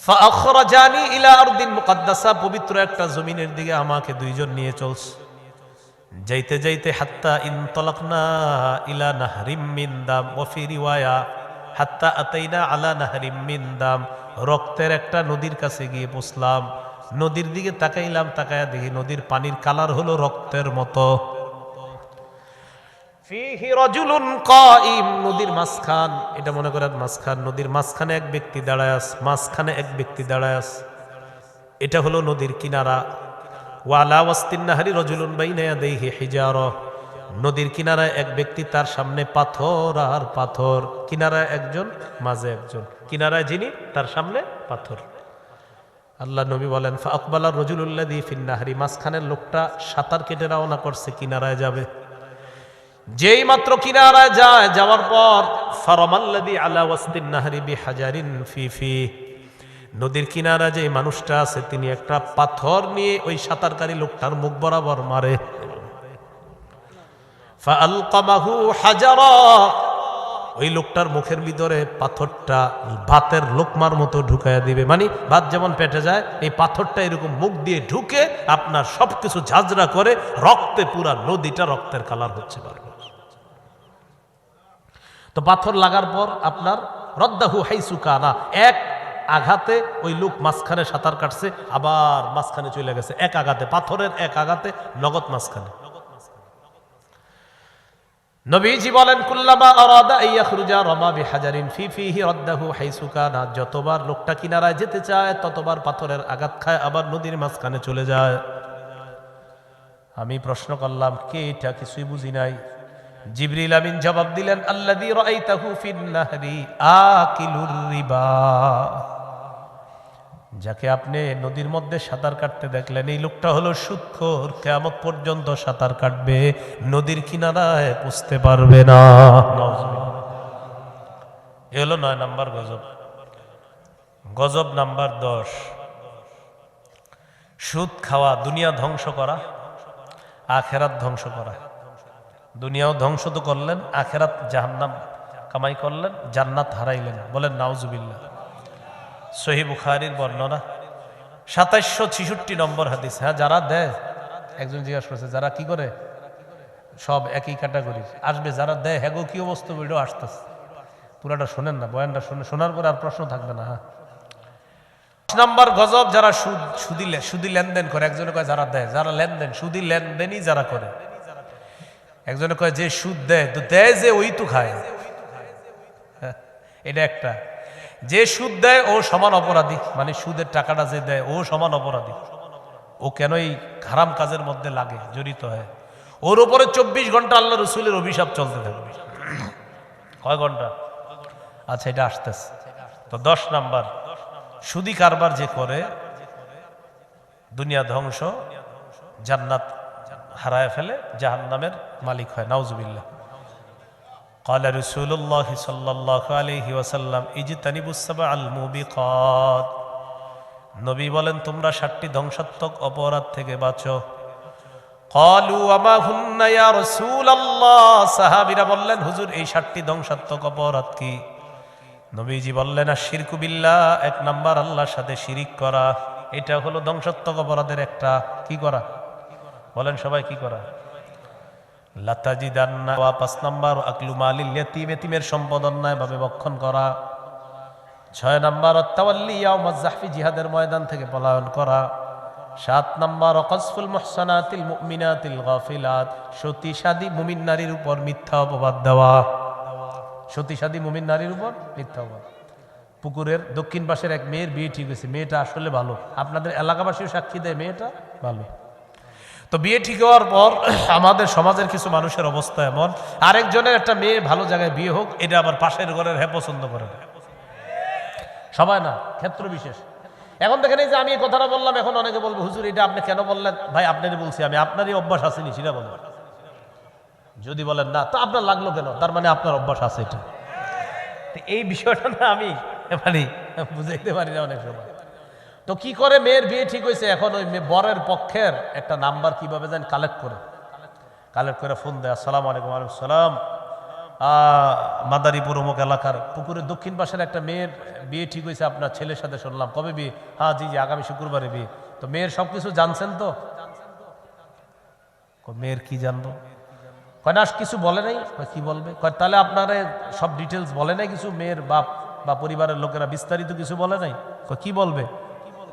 فأخرجاني إلى أرض مقدسة পবিত্র একটা জমিনের দিকে আমাকে দুইজন নিয়ে চলছে। যাইতে যাইতে হাত্তা ইনতলাকনা ইলা নাহরিম মিন দাম ওয়া ফি রিওয়ায়া হাত্তা আতাইনা আলা নাহরিম মিন দাম, রক্তের একটা নদীর কাছে গিয়ে পৌঁছলাম। নদীর দিকে তাকাইলাম, তাকায়া দেখি নদীর পানির কালার হলো রক্তের মতো। ফিহি রাজুলুন কাইম, নদীর মাঝখান, এটা মনে করেন মাঝখান, নদীর মাঝখানে এক ব্যক্তি দাঁড়ায় আছে, মাঝখানে এক ব্যক্তি দাঁড়ায় আছে, এটা হলো নদীর কিনারা। ওয়ালা ওয়াস্তিন নাহরি রাজুলুন বাইনা ইয়াদাইহি হিজারা, নদীর কিনারায় এক ব্যক্তি, তার সামনে পাথর আর পাথর, কিনারায় একজন, মাঝে একজন, কিনারায় যিনি তার সামনে পাথর। আল্লাহ নবী বলেন ফাআকবালা রাজুলুল্লাযী ফিন নাহরি, মাঝখানের লোকটা সাঁতার কেটে রওনা করছে, কিনারায় যাবে। যেই মাত্র কিনারায় যায়, যাওয়ার পর ফারামাল্লাযী আলা ওয়াস্তিন নাহরি বিহাজারিন ফি, নদীর কিনারা যে মানুষটা আছে তিনি একটা পাথর নিয়ে ওই সাঁতারকারী লোকটার মুখ বরাবর মারে। ফাআলকামাহু হাজারা, ওই লোকটার মুখের ভিতরে পাথরটা ভাতের লোকমার মতো ঢুকাইয়া দিবে, মানে ভাত যেমন পেটে যায় এই পাথরটা এরকম মুখ দিয়ে ঢুকে আপনার সবকিছু ঝাঁঝরা করে রক্তে পুরা নদীটা রক্তের কালার হচ্ছে পারবে। তো পাথর লাগার পর আপনার রদ্দাহু হাইসু কানা, এক আঘাতে ওই লোক মাঝখানে সাঁতার কাটছে, আবার মাঝখানে চলে গেছে, এক আঘাতে, পাথরের এক আঘাতে নগদ মাঝখানে। নবীজি বলেন কুল্লামা আরাদা আইয়াখরুজা রামা বিহাজারিন ফিহি রাদ্দাহু হাইসু কানা, যতবার লোকটা কিনারায় যেতে চায় ততবার পাথরের আঘাত খায়, আবার নদীর মাঝখানে চলে যায়। আমি প্রশ্ন করলাম কে এটা, কিছুই বুঝি নাই। জিবরিল আমিন জবাব দিলেন আল্লাযী রাআইতাহু ফিন নাহরি আকিলুর রিবা, যাকে আপনি নদীর মধ্যে সাঁতার কাটতে দেখলেন এই লোকটা হলো সুদখোর, কিয়ামত পর্যন্ত সাঁতার কাটবে, নদীর কিনারায় পৌঁছতে পারবে না। এ হলো 9 নাম্বার গজব। গজব নাম্বার 10, সুদ খাওয়া, দুনিয়া ধ্বংস করা, আখেরাত ধ্বংস করা। দুনিয়াও ধ্বংস তো করলেন, আখেরাত জাহান্নাম কামাই করলেন, জান্নাত হারাইলেন। বলেন নাউজুবিল্লাহ। সহিহ বুখারীর বর্ণনা 2766 নম্বর হাদিস। হ্যাঁ, যারা দেয়, একজন জিজ্ঞাসা করেছে যারা কি করে, সব একই ক্যাটাগরি আসবে, যারা দেয় হ্যাগো কি অবস্থা, ওইটাও আসতেছে। পুরাটা শোনেন না, বয়ানটা শোনার পরে আর প্রশ্ন থাকবে না। হ্যাঁ, 10 নম্বর গজব, যারা সুদি লেনদেন করে। একজনে কয় যারা দেয়, যারা লেনদেন, সুদি লেনদেনই যারা করে। একজনে কয় যে সুদ দেয়, তো দেয় যে ওই তো খায়, এটা একটা। যে সুদ দেয় ও সমান অপরাধী, মানে সুদের টাকাটা যে দেয় ও সমান অপরাধী, ও কেন এই হারাম কাজের মধ্যে লাগে, জড়িত হয়, ওর উপরে 24 ঘন্টা আল্লাহ রসুলের অভিশাপ চলতে থাকবে। কয় ঘন্টা? আচ্ছা, এটা আসতেছে। তো 10 নাম্বার, সুদি কারবার যে করে দুনিয়া ধ্বংস, জান্নাত হারায় ফেলে, জাহান্নামের মালিক হয়। নাউজুবিল্লাহ। قال رسول الله صلى الله عليه وسلم اجتنبوا السبع الموبقات, নবী বলেন তোমরা 7টি ধ্বংসাত্মক অপরাধ থেকে বাঁচো। قالوا وما هن يا رسول الله, সাহাবীরা বললেন হুজুর এই 7টি ধ্বংসাত্মক অপরাধ কি? নবীজি বললেন আশিরকু বিল্লাহ, 1 নাম্বার আল্লাহর সাথে শিরিক করা, এটা হলো ধ্বংসাত্মক অপরাধের একটা। কি করা? বলেন সবাই, কি করা? লাতাজিদান্না। 5 নাম্বার আকলু মালিল ইয়াতীম, এতিমের সম্পদ অন্যায় ভাবে ভক্ষণ করা। 6 নাম্বার আত-তাওয়াল্লি ইয়াউমাজ যাহফি, জিহাদের ময়দান থেকে পলায়ন করা। 7 নাম্বার কাযফুল মুহসানাতিল মুমিনাতিল গাফিলাত, সতীসাদী মুমিন নারীর উপর মিথ্যা অপবাদ দেওয়া। সতীসাদী মুমিন নারীর উপর মিথ্যা অপবাদ। পুকুরের দক্ষিণ পাশের এক মেয়ের বিয়ে ঠিক হয়েছে, মেয়েটা আসলে ভালো, আপনাদের এলাকাবাসীও সাক্ষী দেয় মেয়েটা ভালো। তো বিয়ে ঠিক হওয়ার পর আমাদের সমাজের কিছু মানুষের অবস্থা এমন, আরেকজনের একটা মেয়ে ভালো জায়গায় বিয়ে হোক, এটা আবার পাশের ঘরের পছন্দ করে না। সবাই না, ক্ষেত্র বিশেষ। এখন দেখেন এই যে আমি এই কথাটা বললাম, এখন অনেকে বলবো হুজুর এটা আপনি কেন বললেন? ভাই আপনারই বলছি আমি, আপনারই অভ্যাস আসেনি সেটা বলেন। যদি বলেন না, তো আপনার লাগলো কেন, তার মানে আপনার অভ্যাস আছে এটা। তো এই বিষয়টা না আমি মানে বুঝাইতে পারি না অনেক সময়। তো কি করে মেয়ের বিয়ে ঠিক হয়েছে, এখন ওই বরের পক্ষের একটা নাম্বার কিভাবে যেন কালেক্ট করে ফোন দেয়, আসসালামু আলাইকুম। ওয়ালাইকুম সালাম, মাদারীপুর অমুক এলাকার পুকুরের দক্ষিণ পাশের একটা মেয়ের বিয়ে ঠিক হয়েছে আপনার ছেলের সাথে, শুনলাম। কবে বিয়ে? হ্যাঁ জি জি, আগামী শুক্রবারে বিয়ে। তো মেয়ের সব কিছু জানছেন তো? মেয়ের কি জানবো? কয় না, কিছু বলে নাই। কি বলবে? কয় তাহলে আপনারা সব ডিটেলস বলে নাই কিছু, মেয়ের বাপ বা পরিবারের লোকেরা বিস্তারিত কিছু বলে নাই? কয় কি বলবে?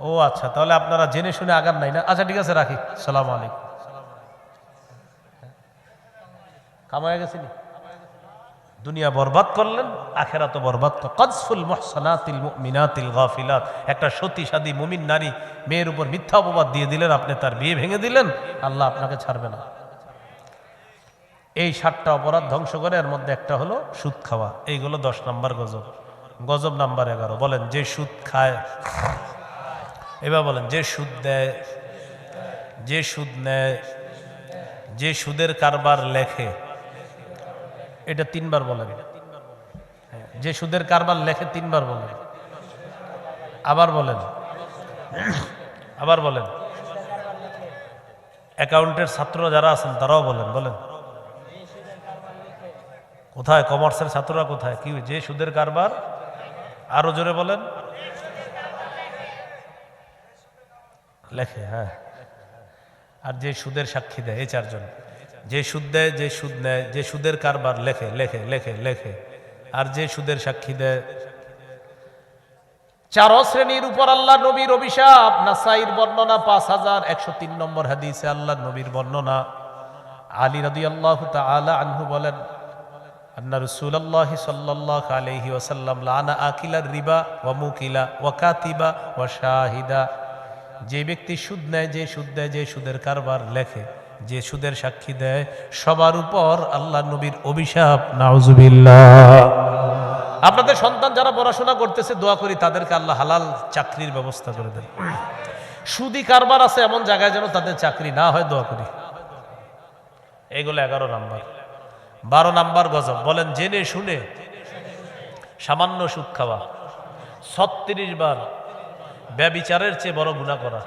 ও আচ্ছা, তাহলে আপনারা জেনে শুনে আগান নাই না? আচ্ছা ঠিক আছে, রাখি, সালাম আলাইকুম। কামায় গেছিনি, দুনিয়া বরবাদ করলেন, আখেরাত বরবাদ। কাযফুল মুহসানাতিল মুমিনাতিল গাফিলাত, একটা সতী সাদী মুমিন নারী মেয়ের উপর মিথ্যা অপবাদ দিয়ে দিলেন, আপনি তার বিয়ে ভেঙে দিলেন, আল্লাহ আপনাকে ছাড়বে না। এই 7টা অপরাধ ধ্বংস করে, এর মধ্যে একটা হলো সুদ খাওয়া। এইগুলো 10 নম্বর গজব। গজব নাম্বার 11, বলেন যে সুদ খায়, এবার বলেন যে সুদ দেয়, যে সুদ নেয়, যে সুদের কারবার লেখে। এটা 3 বার বলেন। যে সুদের কারবার লেখে 3 বার বলেন। আবার বলেন, আবার বলেন। অ্যাকাউন্টের ছাত্র যারা আছেন তারাও বলেন, বলেন। কোথায় কমার্সের ছাত্ররা কোথায়? কি যে সুদের কারবার? আরো জোরে বলেন। লেখে, হ্যাঁ। আর যে সুদের সাক্ষী দেয়, এই 4 জন। যে সুদ দেয়, যে সুদ নেয়, যে সুদের কারবার লেখে লেখে লেখে লেখে, আর যে সুদের সাক্ষী দেয়। 4 শ্রেণীর উপর আল্লাহ নবীর অভিশাপ। নাসাইর বর্ণনা 5103 নম্বর হাদিসে আল্লাহ নবীর বর্ণনা। আলী রাদিয়াল্লাহু তাআলা আনহু বলেন, আন্না রাসূলুল্লাহি সাল্লাল্লাহু আলাইহি ওয়াসাল্লাম লানা আকিলার রিবা ওয়া মুকিলা ওয়া কাতিবা ওয়া শাহিদা। যে ব্যক্তি সুদ নেয়, যে সুদ দেয়, যে সুদের কারবার লেখে, যে সুদের সাক্ষী দেয়, সবার উপর আল্লাহ নবীর অভিশাপ। নাউজুবিল্লাহ। আপনাদের সন্তান যারা পড়াশোনা করতেছে, দোয়া করি তাদেরকে আল্লাহ হালাল চাকরির ব্যবস্থা করে দেন। সুদি কারবার আছে এমন জায়গায় যেন তাদের চাকরি না হয়, দোয়া করি। এইগুলো 11 নাম্বার। 12 নাম্বার গজব, বলেন জেনে শুনে সামান্য সুদ খাওয়া। 36 বার ব্যভিচারের চেয়ে বড় গুনাহ করা।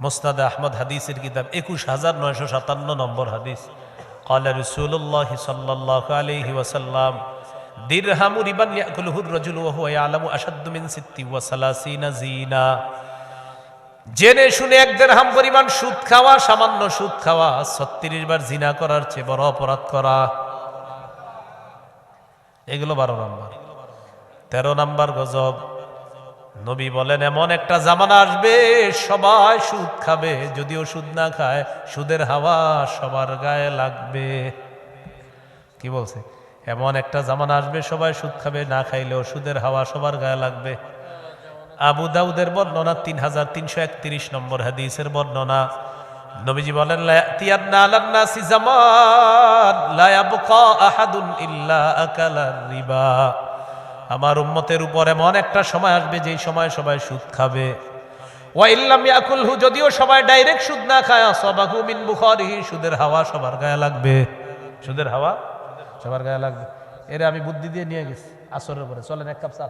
মুসনাদে আহমদ হাদিসের কিতাব 21957 নম্বর হাদিস। ক্বালা রাসূলুল্লাহ সাল্লাল্লাহু আলাইহি ওয়াসাল্লাম দিরহামু রিবান ইয়াকুলুহু আর-রাজুলু ওয়া হুয়া ইয়ালামু আশাদ্দু মিন 36 জিনা। জেনে শুনে 1 দিরহাম পরিমাণ সুদ খাওয়া, সামান্য সুদ খাওয়া, 36 বার জিনা করার চেয়ে বড় অপরাধ করা। এগুলো 12 নাম্বার। 13 নাম্বার গজব, নবী বলেন এমন একটা জামানা আসবে সবাই সুদ খাবে, যদিও সুদ না খায় সুদের হাওয়া সবার গায়ে লাগবে। কি বলছে? এমন একটা জামানা আসবে সবাই সুদ খাবে, না খাইলেও সুদের হাওয়া সবার গায়ে লাগবে। আবু দাউদের বর্ণনা 3331 নম্বর হাদিসের বর্ণনা। নবীজি বলেন লা ইয়াতিয়ান্না আলান নাসি জামান লা ইয়াবকা আহাদুন ইল্লা আকালা রিবা। আমার উম্মতের উপর এমন একটা সময় আসবে যেই সময় সবাই সুদ খাবে। ওয়া ইল্লাম ইয়াকুলহু, যদিও সবাই ডাইরেক্ট সুদ না খায়, আসাবাহু মিন বুখারিহি, সুদের হাওয়া সবার গায়ে লাগবে। সুদের হাওয়া সবার গায়ে লাগবে। এরে আমি বুদ্ধি দিয়ে নিয়ে গেছি আসরের পরে, চলেন 1 কাপ চা